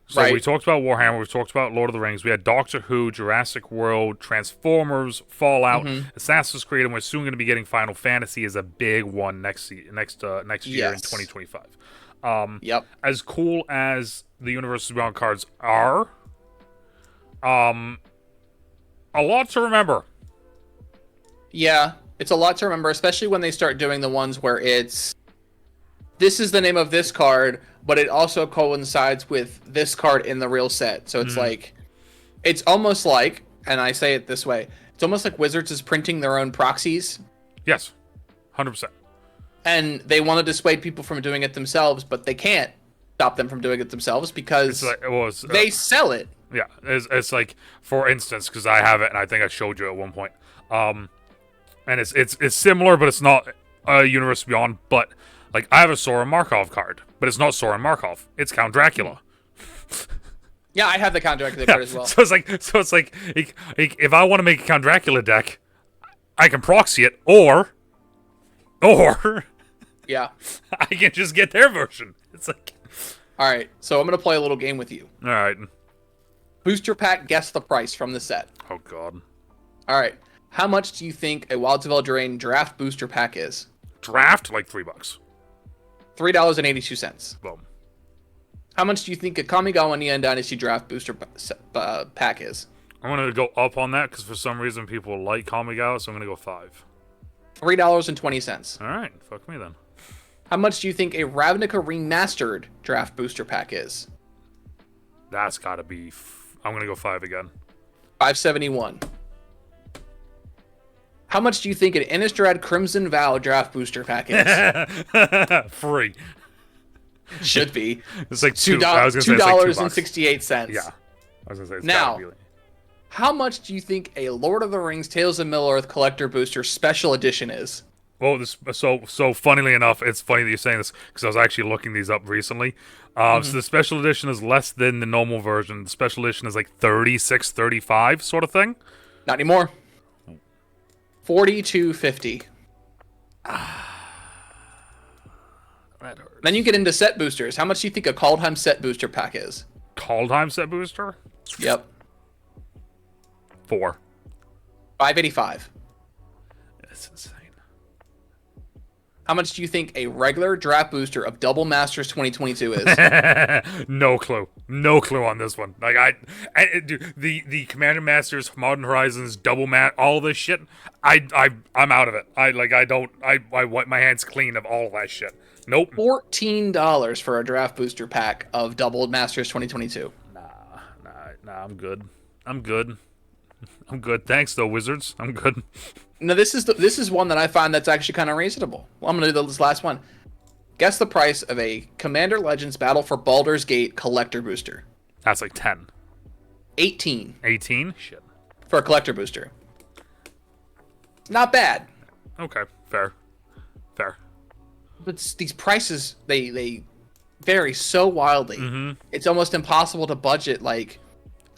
So we talked about Warhammer, we talked about Lord of the Rings, we had Doctor Who, Jurassic World, Transformers, Fallout, Assassin's Creed, and we're soon going to be getting Final Fantasy as a big one next year in 2025. Yep. As cool as the Universes Beyond cards are, a lot to remember. Yeah, it's a lot to remember, especially when they start doing the ones where this is the name of this card, but it also coincides with this card in the real set. So it's like, it's almost like, and I say it this way, it's almost like Wizards is printing their own proxies. Yes, 100%. And they want to dissuade people from doing it themselves, but they can't stop them from doing it themselves because they sell it. Yeah, it's like, for instance, because I have it, and I think I showed you at one point. And it's similar, but it's not Universe Beyond, but like I have a Soren Markov card, but it's not Soren Markov. It's Count Dracula. Yeah, I have the Count Dracula card as well. So it's like if I want to make a Count Dracula deck, I can proxy it, or yeah, I can just get their version. It's like, all right, so I'm gonna play a little game with you. All right. Booster pack, guess the price from the set. Oh God. All right, how much do you think a Wilds of Eldraine draft booster pack is? Draft like $3. $3.82. Boom. How much do you think a Kamigawa Neon Dynasty draft booster pack is? I'm gonna go up on that because for some reason people like Kamigawa, so I'm gonna go $5. $3.20. All right, fuck me then. How much do you think a Ravnica Remastered draft booster pack is? That's gotta be. I'm gonna go $5 again. $5.71. How much do you think an Innistrad Crimson Vow draft booster pack is? Free. Should be. It's like $2.68. Yeah. I was gonna say it's now, gotta be like... how much do you think a Lord of the Rings Tales of Middle-earth collector booster special edition is? Well, so funnily enough, it's funny that you're saying this because I was actually looking these up recently. So the special edition is less than the normal version. The special edition is like 36, 35 sort of thing. Not anymore. $42.50. That hurts. Then you get into set boosters. How much do you think a Kaldheim set booster pack is? Kaldheim set booster? Yep. $4. $5.85. That's insane. How much do you think a regular draft booster of Double Masters 2022 is? No clue. No clue on this one. Like dude, the Commander Masters, Modern Horizons, Double Mat, all this shit. I'm out of it. I wipe my hands clean of all of that shit. Nope. $14 for a draft booster pack of Double Masters 2022. Nah. I'm good. I'm good. Thanks though, Wizards. I'm good. Now this is one that I find that's actually kind of reasonable. Well, I'm gonna do this last one. Guess the price of a Commander Legends Battle for Baldur's Gate collector booster. That's like 10. 18. 18? Shit. For a collector booster. Not bad. Okay, fair. But these prices, they vary so wildly. Mm-hmm. It's almost impossible to budget. Like,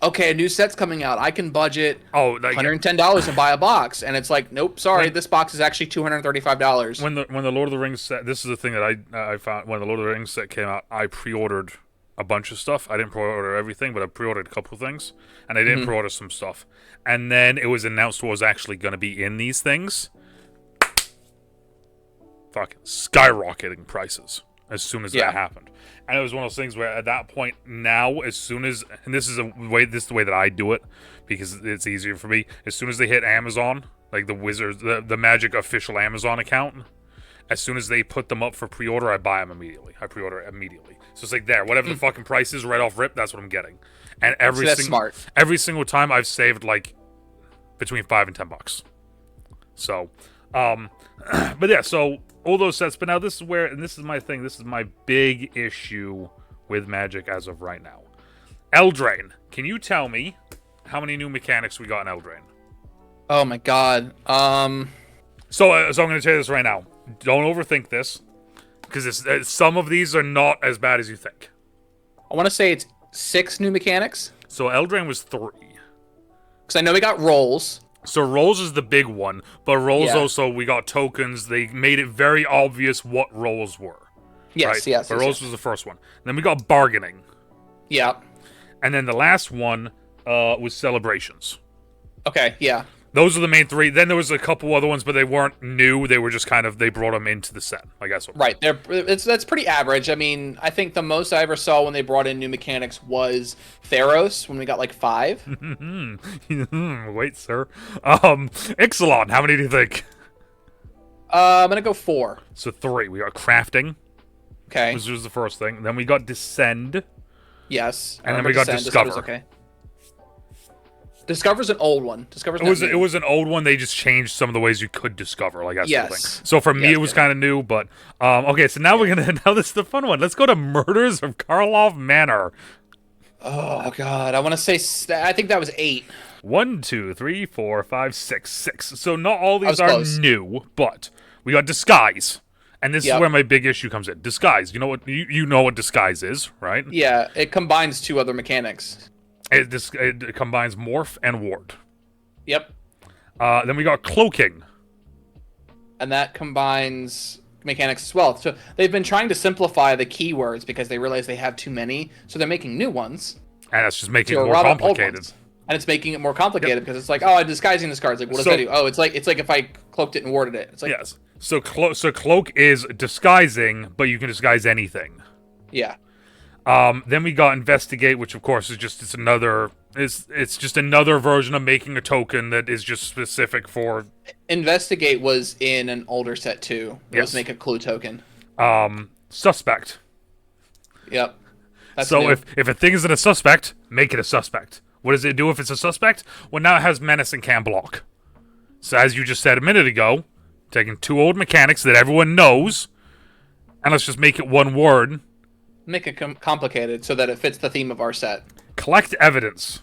okay, a new set's coming out. I can budget $110 and buy a box. And it's like, nope, sorry, this box is actually $235. When the Lord of the Rings set, this is the thing that I found. When the Lord of the Rings set came out, I pre-ordered a bunch of stuff. I didn't pre-order everything, but I pre-ordered a couple of things. And I didn't pre-order some stuff. And then it was announced what was actually going to be in these things. Fucking skyrocketing prices as soon as that happened. And it was one of those things where at that point now, as soon as, and this is the way that I do it because it's easier for me, as soon as they hit Amazon, like the Wizards, the Magic official Amazon account, as soon as they put them up for pre-order, I buy them immediately. I pre-order it immediately. So it's like there, whatever the fucking price is right off rip, that's what I'm getting. And every single time I've saved like between $5 and $10. So, but yeah, so all those sets, but now this is where, and this is my thing, this is my big issue with Magic as of right now. Eldraine. Can you tell me how many new mechanics we got in Eldraine? Oh my god. So I'm going to tell you this right now. Don't overthink this, because some of these are not as bad as you think. I want to say it's 6 new mechanics. So Eldraine was 3. Because I know we got rolls. So rolls is the big one, but rolls also, we got tokens. They made it very obvious what rolls were. Yes, right? yes. But rolls was the first one. Then we got bargaining. Yeah. And then the last one was celebrations. Okay, yeah. Those are the main 3. Then there was a couple other ones, but they weren't new. They were just kind of, they brought them into the set, I guess. Right. That's pretty average. I mean, I think the most I ever saw when they brought in new mechanics was Theros, when we got like 5. Wait, sir. Ixalan, how many do you think? I'm going to go 4. So 3. We got crafting. Okay. Which was the first thing. Then we got descend. Yes. And then we got discover. Okay. Discover's an old one. It was an old one. They just changed some of the ways you could discover, like that sort of thing. So for me, it was kind of new, but okay. So now now this is the fun one. Let's go to Murders of Karlov Manor. Oh god, I want to say I think that was 8. 1, 2, 3, 4, 5, 6, 6. So not all these are close. new, but we got disguise, and this is where my big issue comes in. Disguise. You know what? You know what disguise is, right? Yeah, it combines 2 other mechanics. It combines morph and ward. Yep. Then we got cloaking. And that combines mechanics as well. So they've been trying to simplify the keywords because they realize they have too many. So they're making new ones. And that's just making it more complicated. And it's making it more complicated because it's like, oh, I'm disguising this card. It's like, what does that do? Oh, it's like if I cloaked it and warded it. It's like, yes. So cloak is disguising, but you can disguise anything. Yeah. Then we got investigate, which of course is just it's just another version of making a token that is just specific for. Investigate was in an older set too. It was make a clue token. Suspect. Yep. That's so new. if a thing isn't a suspect, make it a suspect. What does it do if it's a suspect? Well, now it has menace and can block. So as you just said a minute ago, taking 2 old mechanics that everyone knows, and let's just make it one word. Make it complicated so that it fits the theme of our set. Collect evidence.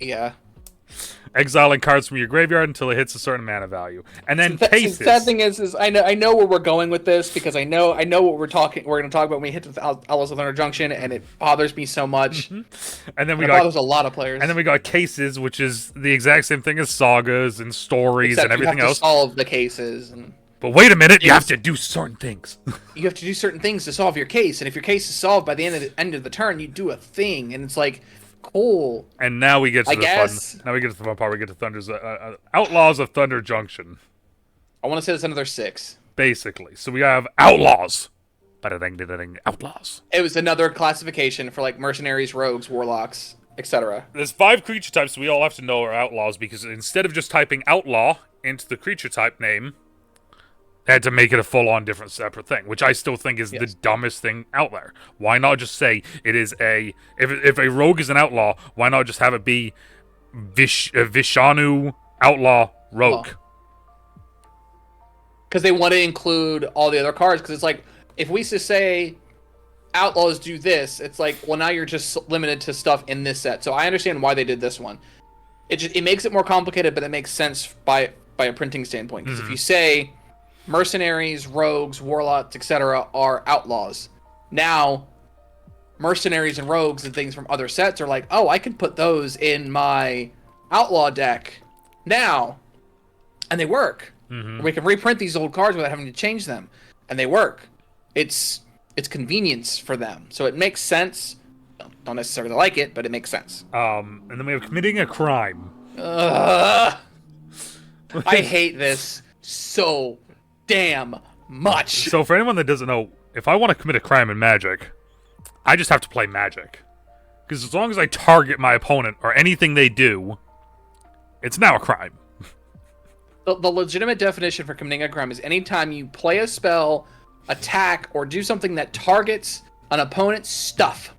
Yeah. Exiling cards from your graveyard until it hits a certain mana value, and then cases. The sad thing is I know where we're going with this because I know what we're going to talk about when we hit the Outlaws of Thunder Junction, and it bothers me so much. Mm-hmm. And then it bothers a lot of players. And then we got cases, which is the exact same thing as sagas and stories and everything else. You have to solve the cases. But wait a minute, you have to do certain things. You have to do certain things to solve your case, and if your case is solved by the end of the turn, you do a thing, and it's like, cool. And now we get to the fun. Now we get to the fun part. We get to Thunder's Outlaws of Thunder Junction. I want to say it's another 6. basically. So we have outlaws. Ba-da-ding, outlaws. It was another classification for like mercenaries, rogues, warlocks, etc. There's 5 creature types we all have to know are outlaws because instead of just typing outlaw into the creature type name, they had to make it a full-on different separate thing, which I still think is the dumbest thing out there. Why not just say it is a... If a rogue is an outlaw, why not just have it be Vishanu Outlaw Rogue? Because they want to include all the other cards, because it's like, if we just say outlaws do this, it's like, well, now you're just limited to stuff in this set. So I understand why they did this one. It makes it more complicated, but it makes sense by a printing standpoint. Because if you say mercenaries, rogues, warlocks, etc. are outlaws, now mercenaries and rogues and things from other sets are like, oh, I can put those in my outlaw deck now, and they work. We can reprint these old cards without having to change them, and they work. It's convenience for them, so it makes sense. Don't necessarily like it, but it makes sense. And then we have committing a crime. I hate this so damn much. So for anyone that doesn't know, if I want to commit a crime in Magic, I just have to play Magic. Because as long as I target my opponent or anything they do, it's now a crime. The legitimate definition for committing a crime is anytime you play a spell, attack, or do something that targets an opponent's stuff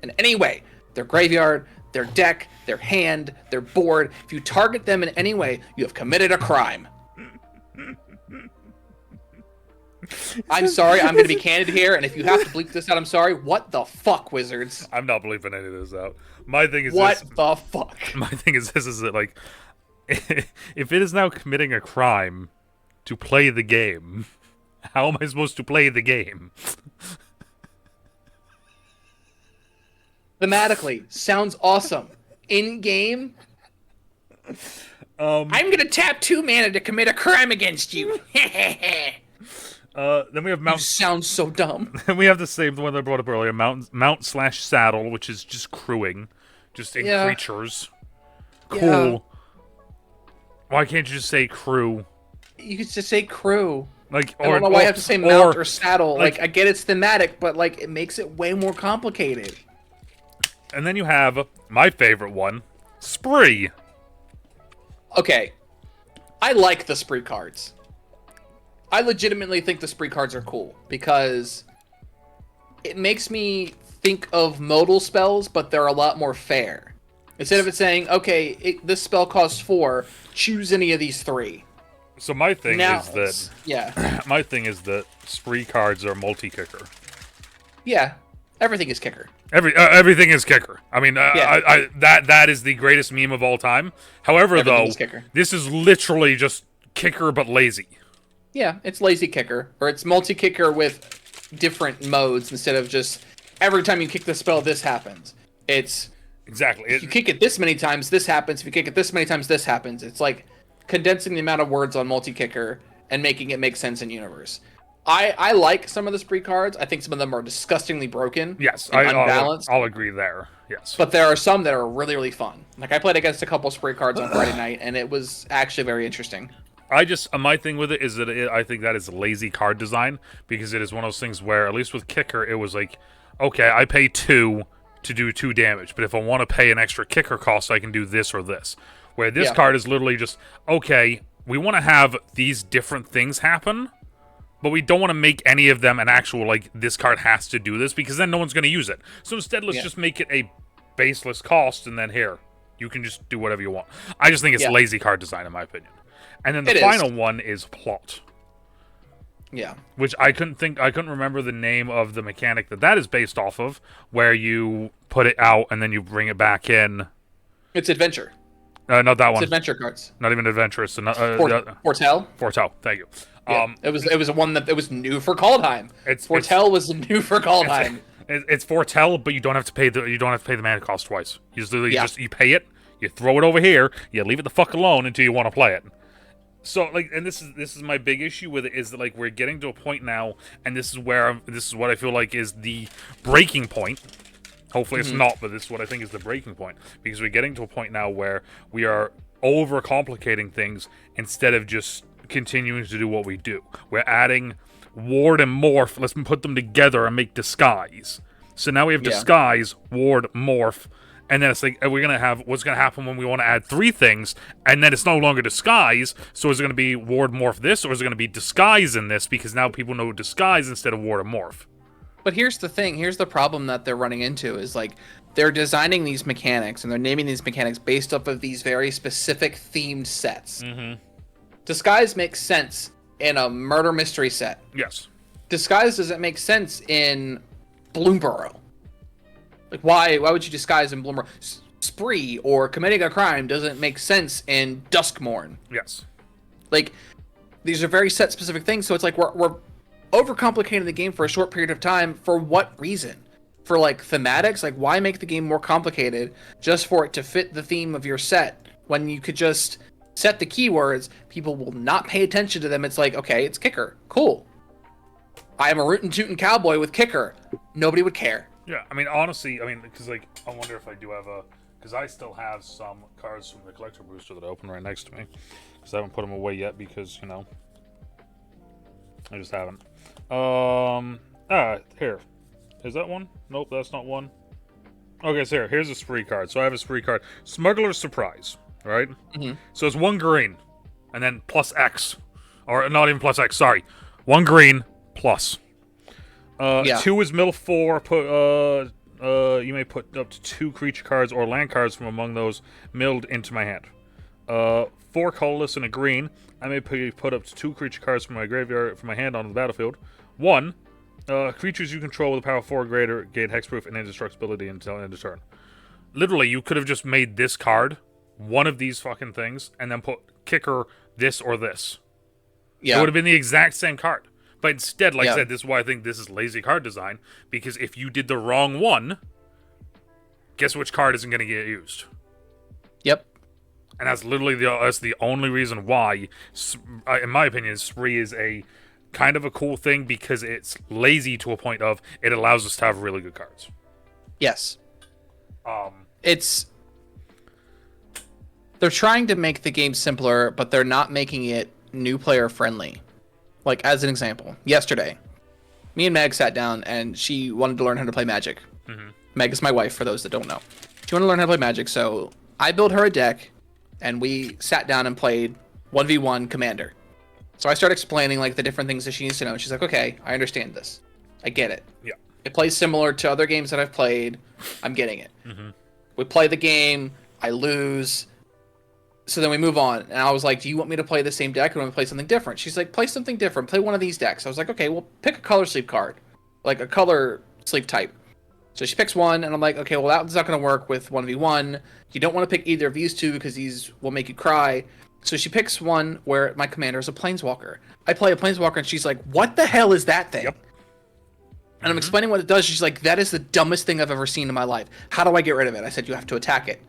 in any way. Their graveyard, their deck, their hand, their board. If you target them in any way, you have committed a crime. I'm sorry, I'm going to be candid here, and if you have to bleep this out, I'm sorry. What the fuck, Wizards? I'm not bleeping any of this out. My thing is what the fuck? My thing is this, is that, like, if it is now committing a crime to play the game, how am I supposed to play the game? Thematically, sounds awesome. In-game, I'm gonna tap 2 mana to commit a crime against you. Then we have Mount. You sound so dumb. Then we have the same one that I brought up earlier, Mount/Saddle, which is just crewing, just in creatures. Cool. Yeah. Why can't you just say crew? You could just say crew. Like, I don't know why you have to say mount or saddle. Like, I get it's thematic, but like it makes it way more complicated. And then you have my favorite one, Spree. Okay, I like the Spree cards. I legitimately think the Spree cards are cool because it makes me think of modal spells, but they're a lot more fair. Instead of it saying, okay, this spell costs 4, choose any of these 3. So my thing is that my thing is that Spree cards are multi-kicker. Yeah, everything is kicker. Everything is kicker. I mean, that is the greatest meme of all time. However, this is literally just kicker but lazy. Yeah, it's lazy kicker, or it's multi-kicker with different modes instead of just every time you kick the spell, this happens. It's exactly. If you kick it this many times, this happens. If you kick it this many times, this happens. It's like condensing the amount of words on multi-kicker and making it make sense in universe. I like some of the Spree cards. I think some of them are disgustingly broken. Yes, unbalanced. I'll agree there. Yes, but there are some that are really, really fun. Like I played against a couple Spree cards on Friday night, and it was actually very interesting. My thing with it is that I think that is lazy card design because it is one of those things where, at least with kicker, it was like, okay, I pay 2 to do 2 damage, but if I want to pay an extra kicker cost, I can do this or this. Where this card is literally just, okay, we want to have these different things happen, but we don't want to make any of them an actual, like, this card has to do this, because then no one's going to use it. So instead, let's just make it a baseless cost, and then here, you can just do whatever you want. I just think it's lazy card design, in my opinion. And then the final one is plot. Yeah. Which I couldn't remember the name of the mechanic that is based off of, where you put it out and then you bring it back in. It's adventure. Not that one. It's adventure cards. Not even adventure. It's Foretell. Foretell. Thank you. Yeah. It was one that it was new for Kaldheim. Foretell was new for Kaldheim. It's Foretell, but you don't have to pay the mana cost twice. You just literally you pay it, you throw it over here, you leave it the fuck alone until you want to play it. So, like, and this is my big issue with it, is that, like, we're getting to a point now, and this is what I feel like is the breaking point. Hopefully it's not, but this is what I think is the breaking point, because we're getting to a point now where we are overcomplicating things instead of just continuing to do what we do. We're adding ward and morph. Let's put them together and make disguise. So now we have disguise, ward, morph, and then it's like we're gonna have what's gonna happen when we want to add 3 things, and then it's no longer disguise. So is it gonna be ward, morph this, or is it gonna be disguise in this? Because now people know disguise instead of ward or morph. But here's the thing. Here's the problem that they're running into is like they're designing these mechanics and they're naming these mechanics based off of these very specific themed sets. Disguise makes sense in a murder mystery set. Yes. Disguise doesn't make sense in Bloomburrow. Like, why would you disguise in Bloomburrow? Spree or committing a crime doesn't make sense in Duskmorn. Yes. Like, these are very set specific things, so it's like we're overcomplicating the game for a short period of time. For what reason? For like thematics? Like, why make the game more complicated just for it to fit the theme of your set when you could just set the keywords? People will not pay attention to them. It's like, okay, it's kicker. Cool. I am a rootin' tootin' cowboy with kicker. Nobody would care. Yeah, I mean, honestly, because, like, I wonder if I do have because I still have some cards from the collector booster that I open right next to me. Because I haven't put them away yet because, I just haven't. Here. Is that one? Nope, that's not one. Okay, so here's a spree card. So I have a spree card. Smuggler's Surprise, right? So it's 1 green, and then plus X. Or not even plus X, sorry. 1 green, plus. 2 is mill 4. You may put up to 2 creature cards or land cards from among those milled into my hand. 4 colorless and a green. I may put up to 2 creature cards from my graveyard from my hand onto the battlefield. 1. Creatures you control with a power of 4 or greater gain hexproof and indestructibility until end of turn. Literally, you could have just made this card one of these fucking things and then put kicker this or this. Yeah. It would have been the exact same card. But instead, like I said, this is why I think this is lazy card design. Because if you did the wrong one, guess which card isn't going to get used? Yep. And that's literally that's the only reason why, in my opinion, Spree is a kind of a cool thing, because it's lazy to a point of it allows us to have really good cards. Yes. They're trying to make the game simpler, but they're not making it new player friendly. Like, as an example, yesterday, me and Meg sat down and she wanted to learn how to play Magic. Meg is my wife, for those that don't know. She wanted to learn how to play Magic, so I built her a deck and we sat down and played 1v1 Commander. So I started explaining like the different things that she needs to know. She's like, okay, I understand this. I get it. Yeah. It plays similar to other games that I've played. I'm getting it. We play the game. I lose. So then we move on. And I was like, do you want me to play the same deck or want me to play something different? She's like, play something different. Play one of these decks. I was like, okay, well, pick a color sleep card. Like a color sleep type. So she picks one, and I'm like, okay, well, that's not going to work with 1v1. You don't want to pick either of these two because these will make you cry. So she picks one where my commander is a Planeswalker. I play a Planeswalker, and she's like, what the hell is that thing? And I'm explaining what it does. She's like, that is the dumbest thing I've ever seen in my life. How do I get rid of it? I said, you have to attack it.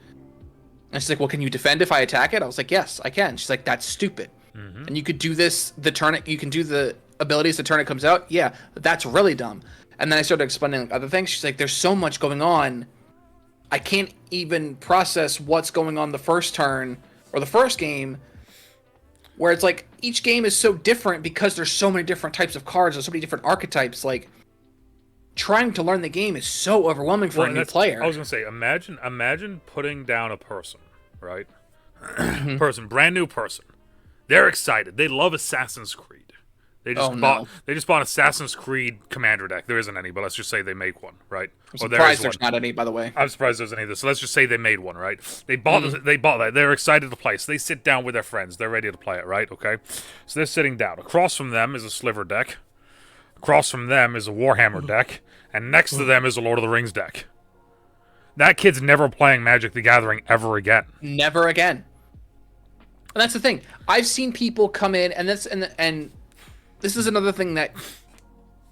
And she's like, well, can you defend if I attack it? I was like, yes, I can. She's like, that's stupid. And you could do this the turn it. You can do the abilities the turn it comes out. Yeah, that's really dumb. And then I started explaining like, other things. She's like, there's so much going on. I can't even process what's going on the first turn or the first game, where it's like each game is so different because there's so many different types of cards. There's so many different archetypes. Like, trying to learn the game is so overwhelming for a new player. I was going to say, imagine putting down a person, right? Brand new person. They're excited. They love Assassin's Creed. They just bought Assassin's Creed Commander deck. There isn't any, but let's just say they make one, right? I'm surprised there's not any, by the way. I'm surprised there's any of this. So let's just say they made one, right? They bought that. They're excited to play. So they sit down with their friends. They're ready to play it, right? Okay. So they're sitting down. Across from them is a Sliver deck. Across from them is a Warhammer deck. And next to them is a Lord of the Rings deck. That kid's never playing Magic the Gathering ever again. Never again. And that's the thing. I've seen people come in, and this is another thing that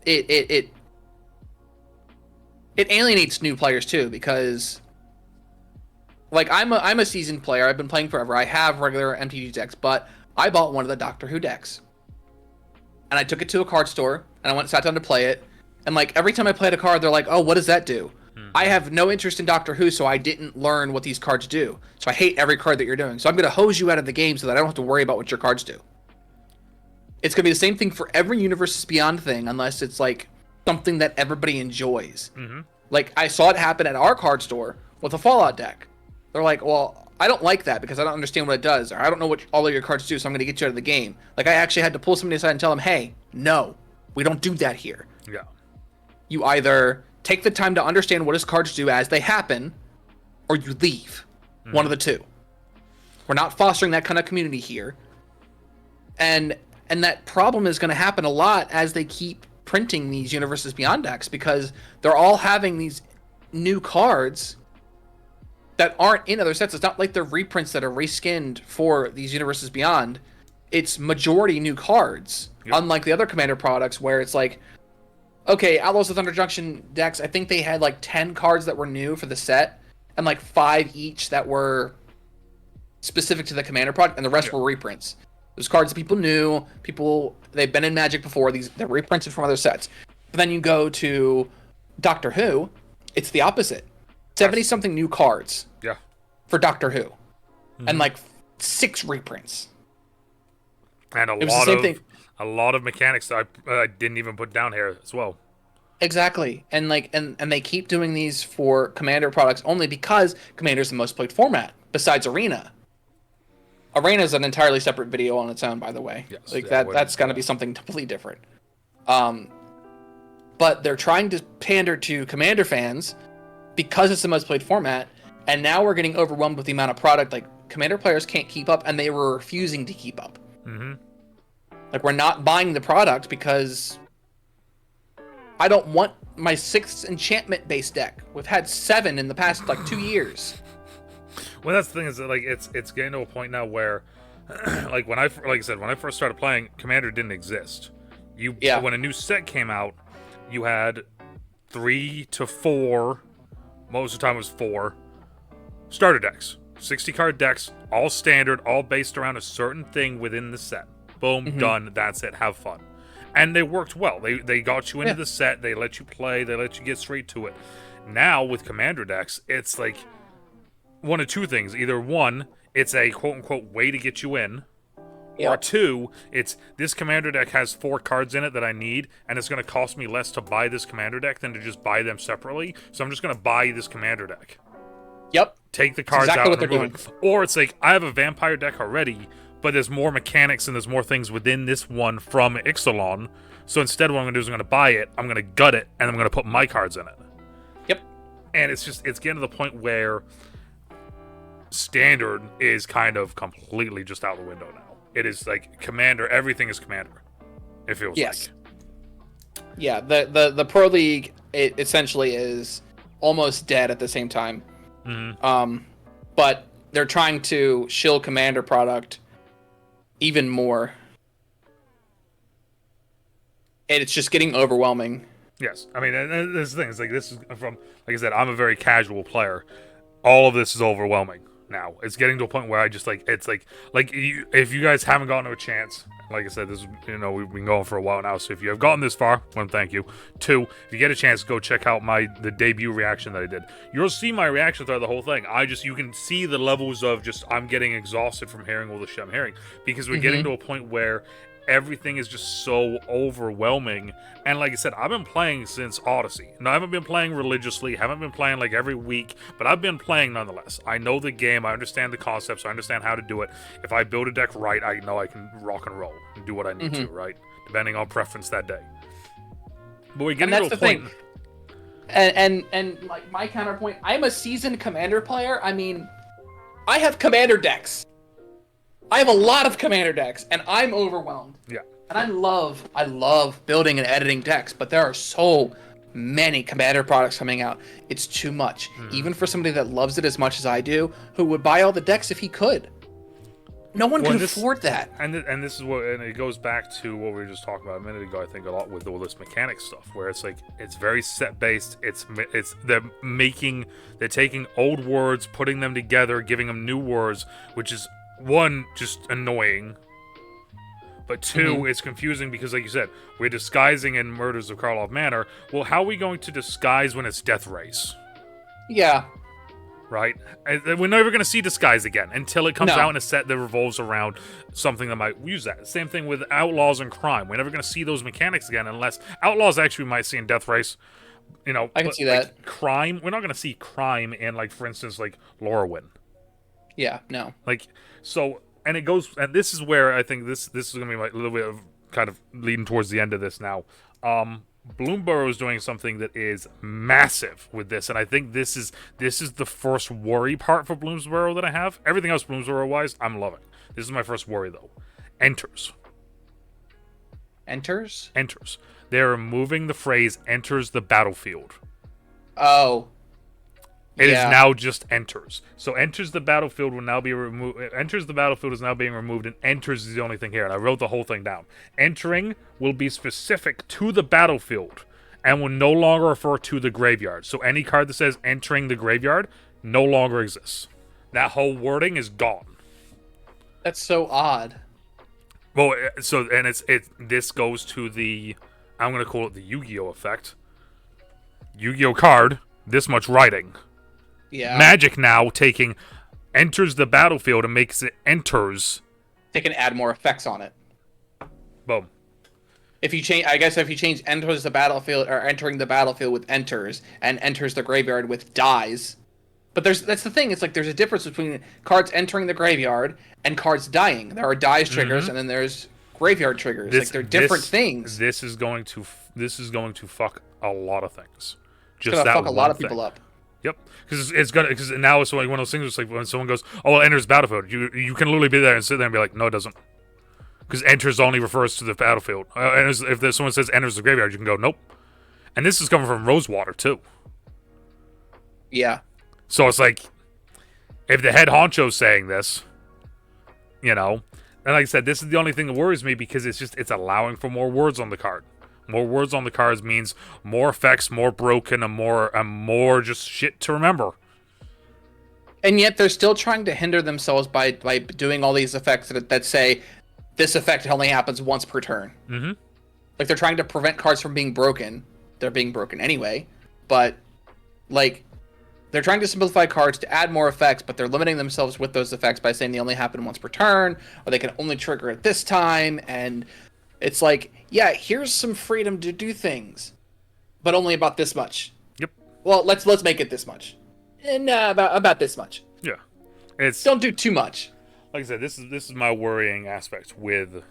it alienates new players too, because like I'm a seasoned player. I've been playing forever. I have regular MTG decks, but I bought one of the Doctor Who decks, and I took it to a card store, and I went and sat down to play it. And like every time I played a card, they're like, "Oh, what does that do?" I have no interest in Doctor Who, so I didn't learn what these cards do. So I hate every card that you're doing. So I'm going to hose you out of the game so that I don't have to worry about what your cards do. It's going to be the same thing for every Universes Beyond thing, unless it's like something that everybody enjoys. Mm-hmm. Like, I saw it happen at our card store with a Fallout deck. They're like, well, I don't like that because I don't understand what it does, or I don't know what all of your cards do, so I'm going to get you out of the game. Like, I actually had to pull somebody aside and tell them, hey, no, we don't do that here. Yeah. You either take the time to understand what his cards do as they happen, or you leave. Mm-hmm. One of the two. We're not fostering that kind of community here. And that problem is going to happen a lot as they keep printing these Universes Beyond decks, because they're all having these new cards that aren't in other sets. It's not like they're reprints that are reskinned for these Universes Beyond. It's majority new cards, unlike the other Commander products where it's like, okay, Outlaws of Thunder Junction decks, I think they had like 10 cards that were new for the set, and like 5 each that were specific to the Commander product, and the rest were reprints. Those cards that people knew, they've been in Magic before, they're reprinted from other sets. But then you go to Doctor Who, it's the opposite. 70-something new cards for Doctor Who. Mm-hmm. And like 6 reprints. And a lot of mechanics that I didn't even put down here as well. Exactly. And like and they keep doing these for Commander products only because Commander's the most played format, besides Arena. Arena is an entirely separate video on its own, by the way. Yes, like that's going to be something completely different. But they're trying to pander to Commander fans because it's the most played format, and now we're getting overwhelmed with the amount of product. Like, Commander players can't keep up, and they were refusing to keep up. Mm-hmm. Like, we're not buying the product because I don't want my 6th enchantment-based deck. We've had 7 in the past, like, 2 years. Well, that's the thing, is that, like, it's getting to a point now where, when I first started playing, Commander didn't exist. When a new set came out, you had 3 to 4, most of the time it was 4, starter decks. 60-card decks, all standard, all based around a certain thing within the set. Boom, done, that's it, have fun. And they worked well. They got you into the set, they let you play, they let you get straight to it. Now, with Commander decks, it's like one of two things. Either one, it's a quote-unquote way to get you in, or 2, it's this Commander deck has 4 cards in it that I need, and it's going to cost me less to buy this Commander deck than to just buy them separately, so I'm just going to buy this Commander deck. Yep. Take the cards out and remove it. Or it's like, I have a Vampire deck already, but there's more mechanics and there's more things within this one from Ixalan, so instead what I'm going to do is I'm going to buy it, I'm going to gut it, and I'm going to put my cards in it. Yep. And it's getting to the point where Standard is kind of completely just out the window now. It is like Commander, everything is Commander. It feels like. Yeah, the Pro League, it essentially is almost dead at the same time. Mm-hmm. But they're trying to shill Commander product even more. And it's just getting overwhelming. Yes. I mean, this thing is like, this is from, like I said, I'm a very casual player. All of this is overwhelming now. It's getting to a point where I just if you guys haven't gotten a chance, like I said, this is, we've been going for a while now, so if you have gotten this far, well, thank you. 2, if you get a chance, go check out the debut reaction that I did. You'll see my reaction throughout the whole thing. You can see the levels of just, I'm getting exhausted from hearing all the shit I'm hearing, because we're getting to a point where everything is just so overwhelming. And like I said, I've been playing since Odyssey. Now, I haven't been playing religiously, haven't been playing like every week, but I've been playing nonetheless. I know the game, I understand the concepts, I understand how to do it. If I build a deck right, I know I can rock and roll and do what I need to, right? Depending on preference that day. But we're getting to a point. And like my counterpoint, I'm a seasoned Commander player. I mean, I have Commander decks. I have a lot of Commander decks, and I'm overwhelmed. Yeah. And I love building and editing decks, but there are so many Commander products coming out. It's too much. Even for somebody that loves it as much as I do, who would buy all the decks if he could. No one can afford that. And this is what, and it goes back to what we were just talking about a minute ago, I think, a lot with all this mechanic stuff, where it's like, it's very set based. They're taking old words, putting them together, giving them new words, which is, 1, just annoying, but 2, it's confusing because, like you said, we're disguising in Murders of Karlov Manor. Well, how are we going to disguise when it's Death Race? Yeah. right? And we're never going to see Disguise again until it comes No. out in a set that revolves around something that might use that. Same thing with Outlaws and Crime. We're never going to see those mechanics again unless Outlaws actually we might see in Death Race. You know, I can see like, that. Crime, we're not going to see Crime in, like, for instance, like, Lorwyn. Yeah, no. Like, so, and it goes, and this is where I think this is going to be like a little bit of kind of leading towards the end of this now. Bloomburrow is doing something that is massive with this, and I think this is the first worry part for Bloomburrow that I have. Everything else Bloomburrow-wise, I'm loving. This is my first worry, though. Enters. Enters? Enters. They're removing the phrase "enters the battlefield." Oh. It is now just enters. So enters the battlefield will now be removed. Enters the battlefield is now being removed, and enters is the only thing here. And I wrote the whole thing down. Entering will be specific to the battlefield and will no longer refer to the graveyard. So any card that says entering the graveyard no longer exists. That whole wording is gone. That's so odd. Well, so and this goes to the I'm going to call it the Yu-Gi-Oh effect. Yu-Gi-Oh card, this much writing. Yeah. Magic now taking enters the battlefield and makes it enters. They can add more effects on it. Boom. If you change, I guess if you change enters the battlefield or entering the battlefield with enters and enters the graveyard with dies. But that's the thing. It's like there's a difference between cards entering the graveyard and cards dying. There are dies triggers and then there's graveyard triggers. Like they're different things. This is going to fuck a lot of things. Just gonna fuck a lot of people up. Yep, because now it's like one of those things. It's like when someone goes, "Oh, well, enters battlefield," you can literally be there and sit there and be like, "No, it doesn't," because enters only refers to the battlefield. And if someone says enters the graveyard, you can go, "Nope." And this is coming from Rosewater too. Yeah. So it's like, if the head honcho's saying this, you know, and like I said, this is the only thing that worries me because it's allowing for more words on the card. More words on the cards means more effects, more broken, and more just shit to remember. And yet they're still trying to hinder themselves by doing all these effects that say this effect only happens once per turn. Mm-hmm. Like they're trying to prevent cards from being broken. They're being broken anyway, but like they're trying to simplify cards to add more effects, but they're limiting themselves with those effects by saying they only happen once per turn, or they can only trigger at this time. And it's like, yeah, here's some freedom to do things, but only about this much. Yep. Well, let's make it this much, and about this much. Yeah. Don't do too much. Like I said, this is my worrying aspect with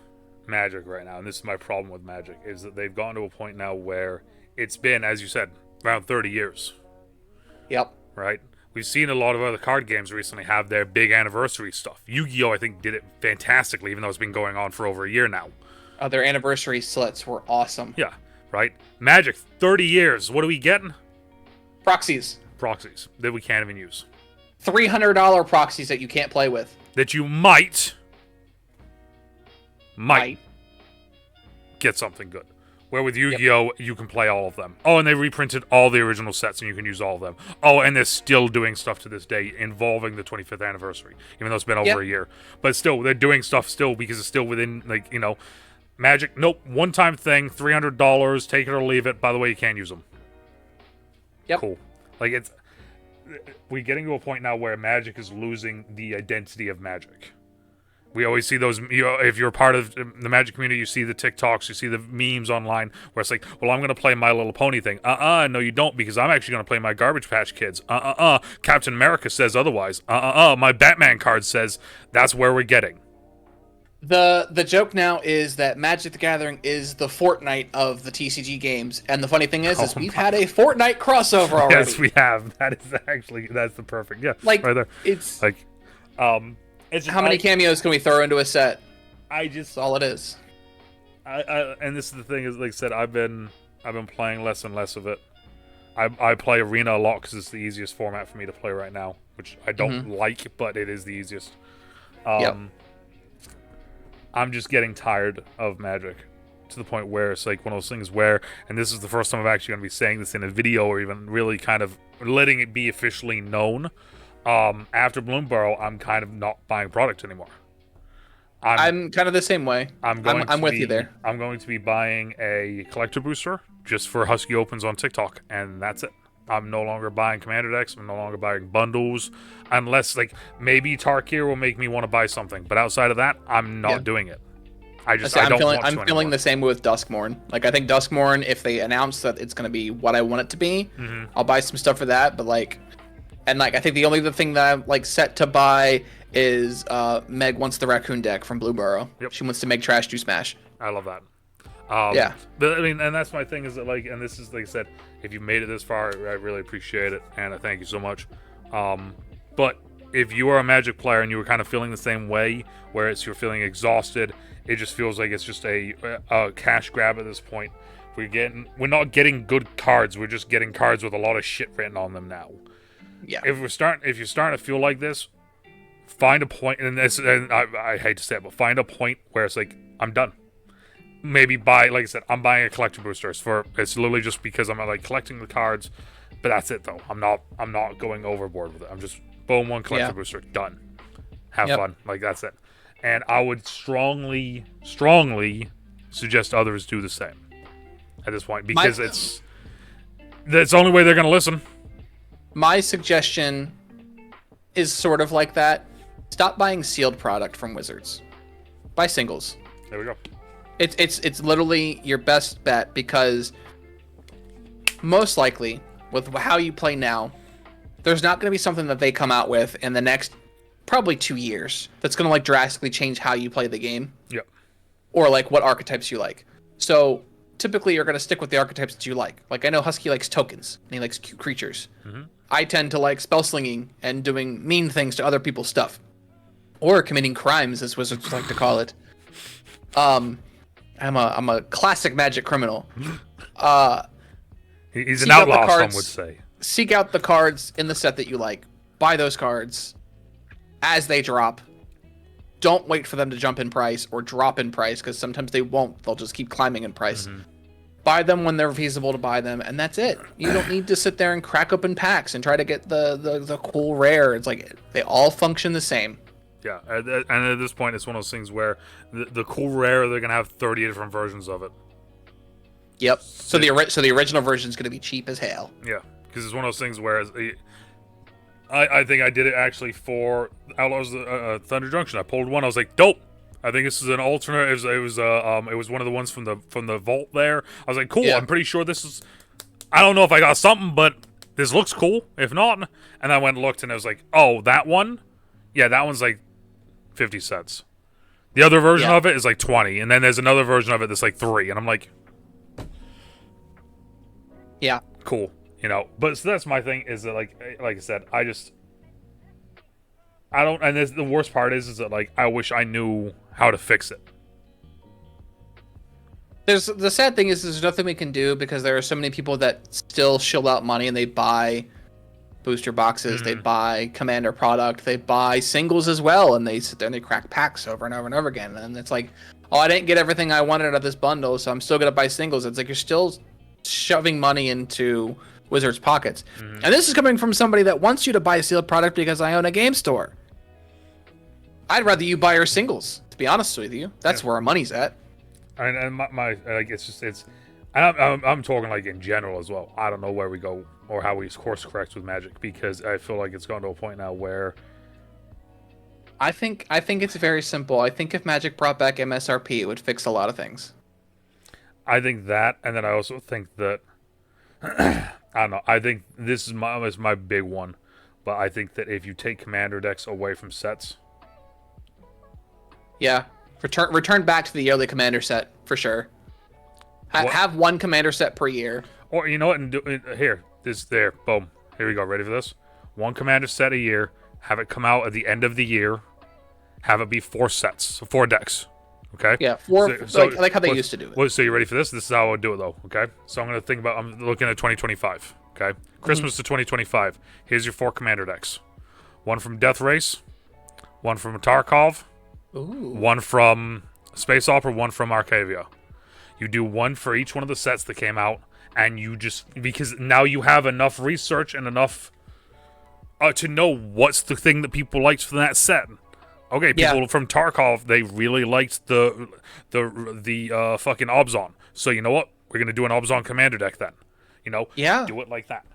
Magic right now, and this is my problem with Magic is that they've gotten to a point now where it's been, as you said, around 30 years. Yep. Right? We've seen a lot of other card games recently have their big anniversary stuff. Yu-Gi-Oh! I think did it fantastically, even though it's been going on for over a year now. Their anniversary slits were awesome. Yeah, right? Magic, 30 years. What are we getting? Proxies that we can't even use. $300 proxies that you can't play with. That you might get something good. Where with Yu-Gi-Oh, you can play all of them. Oh, and they reprinted all the original sets, and you can use all of them. Oh, and they're still doing stuff to this day involving the 25th anniversary, even though it's been over a year. But still, they're doing stuff still because it's still within, like, you know, Magic. Nope, one-time thing, $300, take it or leave it. By the way, you can't use them. Yep. Cool. Like, we're getting to a point now where Magic is losing the identity of Magic. We always see those, you know, if you're part of the Magic community, you see the TikToks, you see the memes online where it's like, well, I'm going to play My Little Pony thing. No, you don't, because I'm actually going to play my Garbage Patch Kids. Captain America says otherwise. My Batman card says that's where we're getting. The joke now is that Magic the Gathering is the Fortnite of the TCG games, and the funny thing is we've had a Fortnite crossover already. Yes, we have. That's the perfect, like, right there. It's like, how many cameos can we throw into a set? That's all it is. And this is the thing is, like I said, I've been playing less and less of it. I play Arena a lot because it's the easiest format for me to play right now, which I don't like, but it is the easiest. I'm just getting tired of Magic to the point where it's like one of those things where, and this is the first time I'm actually going to be saying this in a video or even really kind of letting it be officially known. After Bloomburrow, I'm kind of not buying product anymore. I'm kind of the same way. I'm with you there. I'm going to be buying a collector booster just for Husky Opens on TikTok, and that's it. I'm no longer buying commander decks. I'm no longer buying bundles, unless like maybe Tarkir will make me want to buy something. But outside of that, I'm not doing it. I don't want to I'm feeling the same with Duskmourn. Like I think Duskmourn, if they announce that it's gonna be what I want it to be, I'll buy some stuff for that. But like, and like I think the only other thing that I'm like set to buy is Meg wants the raccoon deck from Bloomburrow. Yep. She wants to make Trash Do Smash. I love that. Yeah. But I mean, and that's my thing is that like, and this is like I said, if you made it this far, I really appreciate it, and I thank you so much. But if you are a Magic player and you were kind of feeling the same way, where you're feeling exhausted, it just feels like it's just a cash grab at this point. We're not getting good cards. We're just getting cards with a lot of shit written on them now. Yeah. If you're starting to feel like this, find a point, and I hate to say it, but find a point where it's like I'm done. Maybe buy, like I said, I'm buying a collector boosters it's literally just because I'm like collecting the cards, but that's it though. I'm not going overboard with it. I'm just boom, one collector booster, done. Have fun, like that's it. And I would strongly suggest others do the same at this point because it's the only way they're gonna listen. My suggestion is sort of like that. Stop buying sealed product from Wizards. Buy singles. There we go. It's literally your best bet because most likely with how you play now, there's not going to be something that they come out with in the next probably 2 years that's going to like drastically change how you play the game. Yep. Or like what archetypes you like. So typically you're going to stick with the archetypes that you like. Like I know Husky likes tokens and he likes cute creatures. I tend to like spell slinging and doing mean things to other people's stuff. Or committing crimes, as Wizards like to call it. I'm a classic Magic criminal. He's an outlaw, some would say. Seek out the cards in the set that you like. Buy those cards as they drop. Don't wait for them to jump in price or drop in price, because sometimes they won't. They'll just keep climbing in price. Buy them when they're feasible to buy them, and that's it. You don't need to sit there and crack open packs and try to get the cool rare. It's like they all function the same. Yeah, and at this point, it's one of those things where the cool rare, they're gonna have 30 different versions of it. Yep. So the original version is gonna be cheap as hell. Yeah, because it's one of those things where I think I did it actually for Outlaws Thunder Junction. I pulled one. I was like, dope. I think this is an alternate. It was one of the ones from the vault there. I was like, cool. Yeah. I'm pretty sure this is. I don't know if I got something, but this looks cool. If not, and I went and looked, and I was like, oh, that one. Yeah, that one's like 50 cents. The other version of it is like 20, and then there's another version of it that's like 3, and I'm like, yeah, cool, you know. But so that's my thing is that like I said, I don't, and the worst part is that like I wish I knew how to fix it. The sad thing is there's nothing we can do because there are so many people that still shill out money and they buy booster boxes, they buy commander product, they buy singles as well, and they sit there and they crack packs over and over and over again. And it's like, oh, I didn't get everything I wanted out of this bundle, so I'm still gonna buy singles. It's like you're still shoving money into Wizards' pockets. And this is coming from somebody that wants you to buy sealed product because I own a game store. I'd rather you buy our singles, to be honest with you. That's where our money's at. And my like I'm talking like in general as well. I don't know where we go or how we course correct with Magic, because I feel like it's gone to a point now where I think it's very simple. I think if Magic brought back MSRP, it would fix a lot of things. I think that, and then I also think that I don't know. I think this is my big one, but I think that if you take commander decks away from sets, yeah, return back to the yearly commander set for sure. Have one commander set per year. Or you know what? And boom. Here we go. Ready for this? One commander set a year. Have it come out at the end of the year. Have it be 4 sets, so 4 decks. Okay. Yeah, 4. Like how they used to do it. So you ready for this? This is how I would do it, though. Okay. So I'm looking at 2025. Okay. Christmas to 2025. Here's your 4 commander decks. One from Death Race. One from Tarkov. Ooh. One from Space Opera. One from Arcavia. You do one for each one of the sets that came out, and you just, because now you have enough research and enough to know what's the thing that people liked from that set. Okay, people from Tarkov, they really liked the fucking Obzon. So you know what? We're gonna do an Obzon commander deck then. You know, do it like that.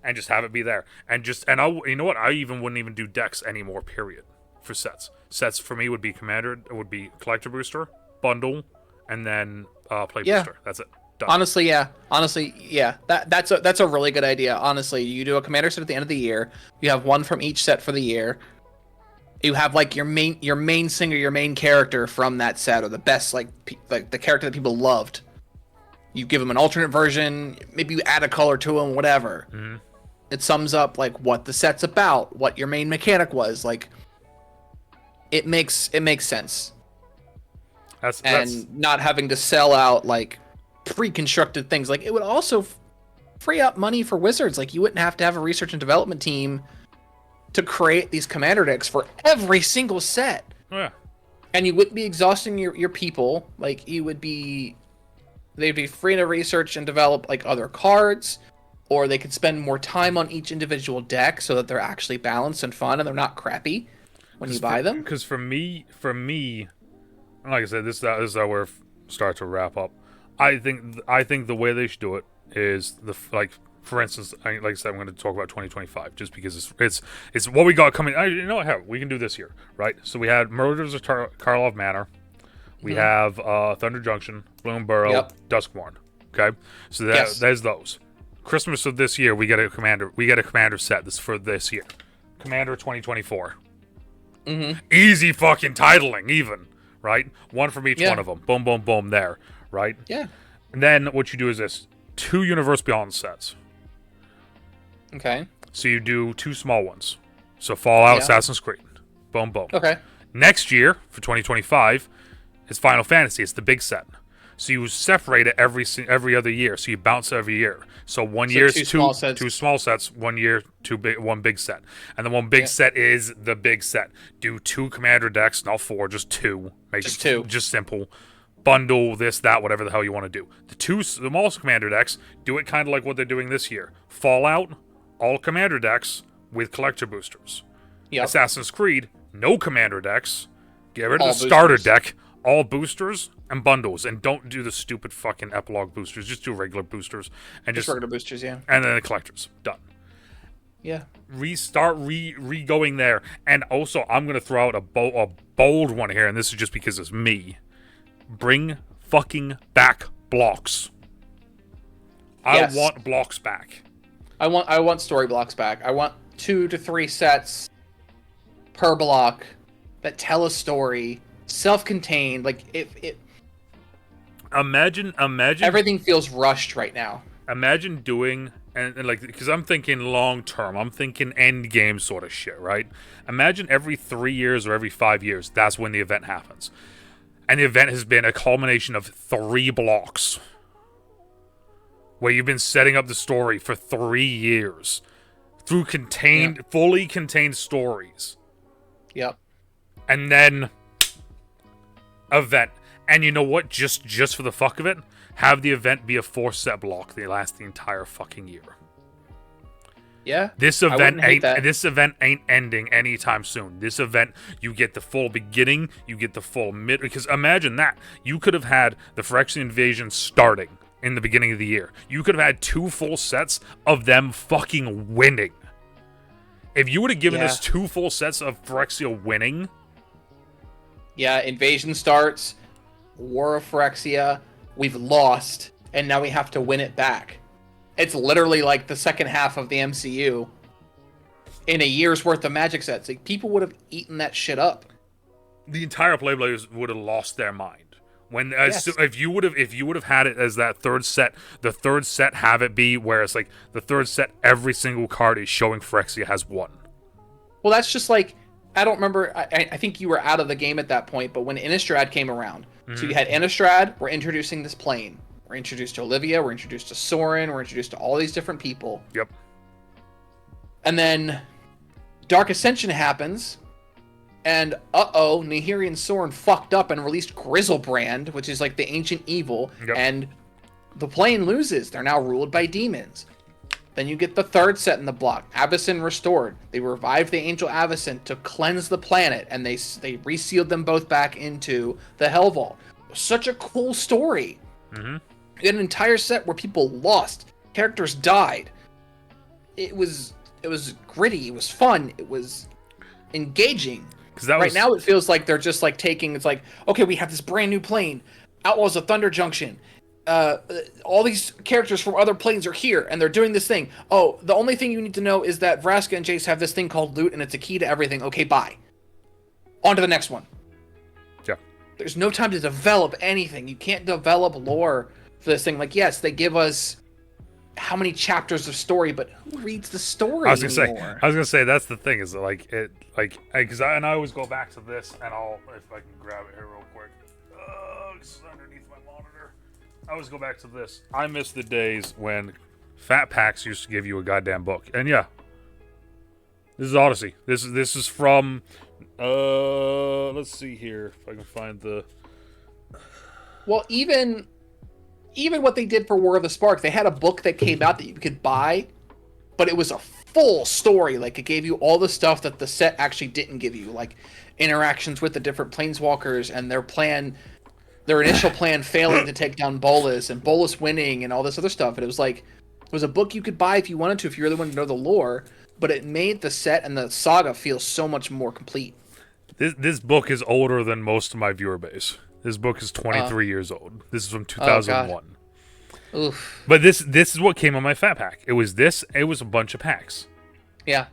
and just have it be there. And you know what? I even wouldn't even do decks anymore. Period. For sets. Sets for me would be commander. Would be collector booster, bundle, and then play booster. That's it. Done. Honestly, yeah. That's a really good idea. Honestly, you do a commander set at the end of the year. You have one from each set for the year. You have like your main singer, your main character from that set, or the best like the character that people loved. You give them an alternate version. Maybe you add a color to them, whatever. Mm-hmm. It sums up like what the set's about, what your main mechanic was. Like, it makes sense. That's not having to sell out like pre-constructed things. Like, it would also free up money for Wizards. Like, you wouldn't have to have a research and development team to create these commander decks for every single set. Oh, yeah. And you wouldn't be exhausting your people. Like, they'd be free to research and develop like other cards, or they could spend more time on each individual deck so that they're actually balanced and fun and they're not crappy when you buy them. Because for me, like I said, this is how we're start to wrap up. I think the way they should do it is for instance, like I said, I'm going to talk about 2025 just because it's what we got coming. You know what? We can do this year, right? So we had Murders of Karlov Manor, we have Thunder Junction, Bloomburrow, Duskmourn. Okay, so there's those. Christmas of this year, we get a commander set. This for this year, Commander 2024. Easy fucking titling, even right. One from each one of them. Boom, boom, boom. There, right. Yeah. And then what you do is this: 2 Universe Beyond sets. Okay. So you do 2 small ones. So Fallout, Assassin's Creed. Boom, boom. Okay. Next year, for 2025, is Final Fantasy. It's the big set. So you separate it every other year. So you bounce every year. So one year is two small sets. 1 year, one big set. And the one big set is the big set. Do 2 commander decks, not 4, just 2. Just 2. Just simple. Bundle this, that, whatever the hell you want to do. The small commander decks, do it kind of like what they're doing this year. Fallout, all commander decks with collector boosters. Yep. Assassin's Creed, no commander decks. Get rid of the starter deck, all boosters and bundles, and don't do the stupid fucking epilogue boosters. Just do regular boosters and just regular boosters, yeah. And then the collectors. Done. Yeah. Restart re-going there. And also, I'm gonna throw out a bold one here, and this is just because it's me. Bring fucking back blocks. I want blocks back. I want story blocks back. I want 2 to 3 sets per block that tell a story, self-contained. Like it. Imagine. Everything feels rushed right now. Imagine doing and like, because I'm thinking long term. I'm thinking end game sort of shit, right? Imagine every 3 years or every 5 years, that's when the event happens. And the event has been a culmination of 3 blocks. Where you've been setting up the story for 3 years. Through fully contained stories. Yep. And then event. And you know what? Just for the fuck of it, have the event be a 4-set block that lasts the entire fucking year. Yeah. This event ain't ending anytime soon. This event, you get the full beginning, you get the full mid. Because imagine that. You could have had the Phyrexian invasion starting in the beginning of the year. You could have had 2 full sets of them fucking winning. If you would have given us 2 full sets of Phyrexia winning. Yeah, invasion starts, War of Phyrexia, we've lost, and now we have to win it back. It's literally like the second half of the MCU in a year's worth of Magic sets. Like, people would have eaten that shit up. The entire Playblazers would have lost their mind. If you would have had it as that third set, the third set have it be where it's like the third set, every single card is showing Phyrexia has won. Well, that's just like, I don't remember. I think you were out of the game at that point, but when Innistrad came around, so you had Innistrad, we're introducing this plane. We're introduced to Olivia, we're introduced to Sorin, we're introduced to all these different people. Yep. And then Dark Ascension happens, and Nahiri and Sorin fucked up and released Grizzlebrand, which is like the ancient evil, and the plane loses. They're now ruled by demons. Then you get the third set in the block, Avacyn Restored. They revived the Angel Avacyn to cleanse the planet, and they resealed them both back into the Hell Vault. Such a cool story. You had an entire set where people lost, characters died, it was gritty. It was fun. It was engaging. Right now it feels like they're just like taking. It's like, okay, we have this brand new plane, Outlaws of Thunder Junction. All these characters from other planes are here, and they're doing this thing. Oh, the only thing you need to know is that Vraska and Jace have this thing called loot, and it's a key to everything. Okay, bye. On to the next one. Yeah. There's no time to develop anything. You can't develop lore for this thing. Like, yes, they give us how many chapters of story, but who reads the story anymore? I was gonna say that's the thing is because I always go back to this, and I'll if I can grab it here real quick. It's underneath my monitor. I always go back to this. I miss the days when Fat Packs used to give you a goddamn book, and yeah, this is Odyssey. This is from. Let's see here if I can find the. Well, even what they did for War of the Spark, they had a book that came out that you could buy, but it was a full story. Like, it gave you all the stuff that the set actually didn't give you, like interactions with the different planeswalkers and their initial plan failing to take down Bolas and Bolas winning and all this other stuff. And it was a book you could buy if you wanted to, if you really wanted to know the lore, but it made the set and the saga feel so much more complete. This book is older than most of my viewer base. This book is 23 years old. This is from 2001. Oof. But this is what came on my Fat Pack. It was a bunch of packs. Yeah.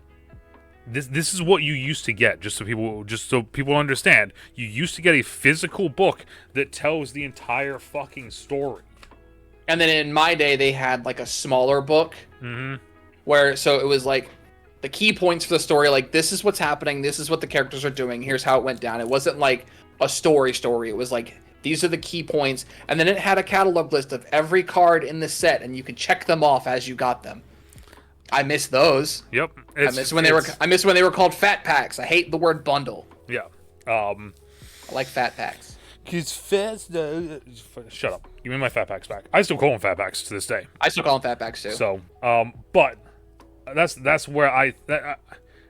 This is what you used to get, just so people understand. You used to get a physical book that tells the entire fucking story. And then in my day, they had like a smaller book, where so it was like the key points for the story. Like, this is what's happening. This is what the characters are doing. Here's how it went down. It wasn't like a story. It was like, these are the key points, and then it had a catalog list of every card in the set, and you could check them off as you got them. I miss those. Yep. I miss when they were called Fat Packs. I hate the word bundle. Yeah. I like Fat Packs. Shut up. Give me my Fat Packs back. I still call them Fat Packs to this day. I still call them Fat Packs too. So, but that's where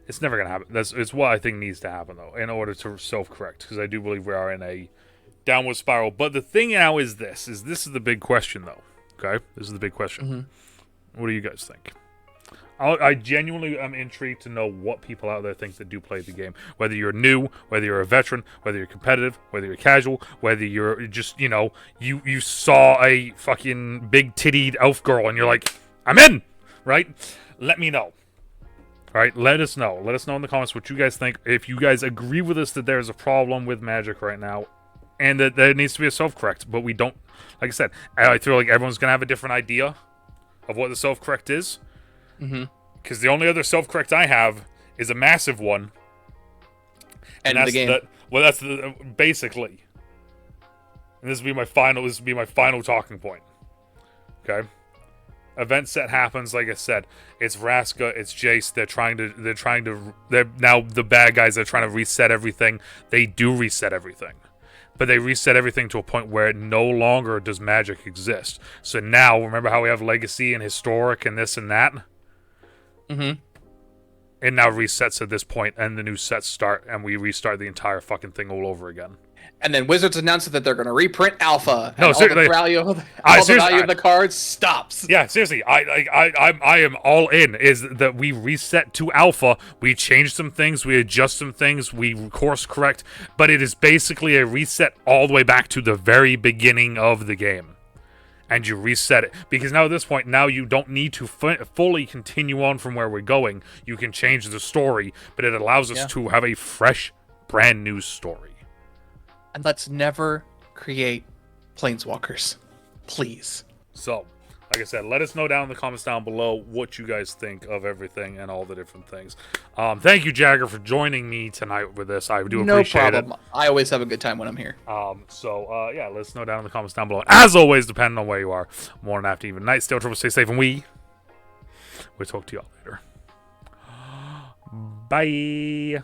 it's never gonna happen. It's what I think needs to happen though, in order to self-correct, because I do believe we are in a downward spiral. But the thing now is this is the big question though. Okay, this is the big question. What do you guys think? I genuinely am intrigued to know what people out there think that do play the game. Whether you're new, whether you're a veteran, whether you're competitive, whether you're casual, whether you're just, you saw a fucking big-tittied elf girl and you're like, I'm in! Right? Let me know. Alright, let us know. Let us know in the comments what you guys think. If you guys agree with us that there's a problem with Magic right now, and that there needs to be a self-correct, but we don't, like I said, I feel like everyone's going to have a different idea of what the self-correct is. Because the only other self-correct I have is a massive one. And that's the game. That's basically. And this would be my final talking point. Okay? Event set happens, like I said. It's Vraska, it's Jace. They're now the bad guys. They're trying to reset everything. They do reset everything. But they reset everything to a point where no longer does Magic exist. So now, remember how we have Legacy and Historic and this and that? It now resets at this point, and the new sets start, and we restart the entire fucking thing all over again. And then Wizards announced that they're going to reprint Alpha. No, and seriously. The value of the cards stops. Yeah, seriously. I am all in. Is that we reset to Alpha, we change some things, we adjust some things, we course correct, but it is basically a reset all the way back to the very beginning of the game. And you reset it. Because now at this point, now you don't need to fully continue on from where we're going. You can change the story, but it allows us to have a fresh, brand new story. And let's never create planeswalkers. Please. So, like I said, let us know down in the comments down below what you guys think of everything and all the different things. Thank you, Jagger, for joining me tonight with this. I do appreciate it. No problem. I always have a good time when I'm here. Yeah, let us know down in the comments down below. As always, depending on where you are, morning, afternoon, even night, stay trouble, stay safe, and we'll talk to y'all later. Bye.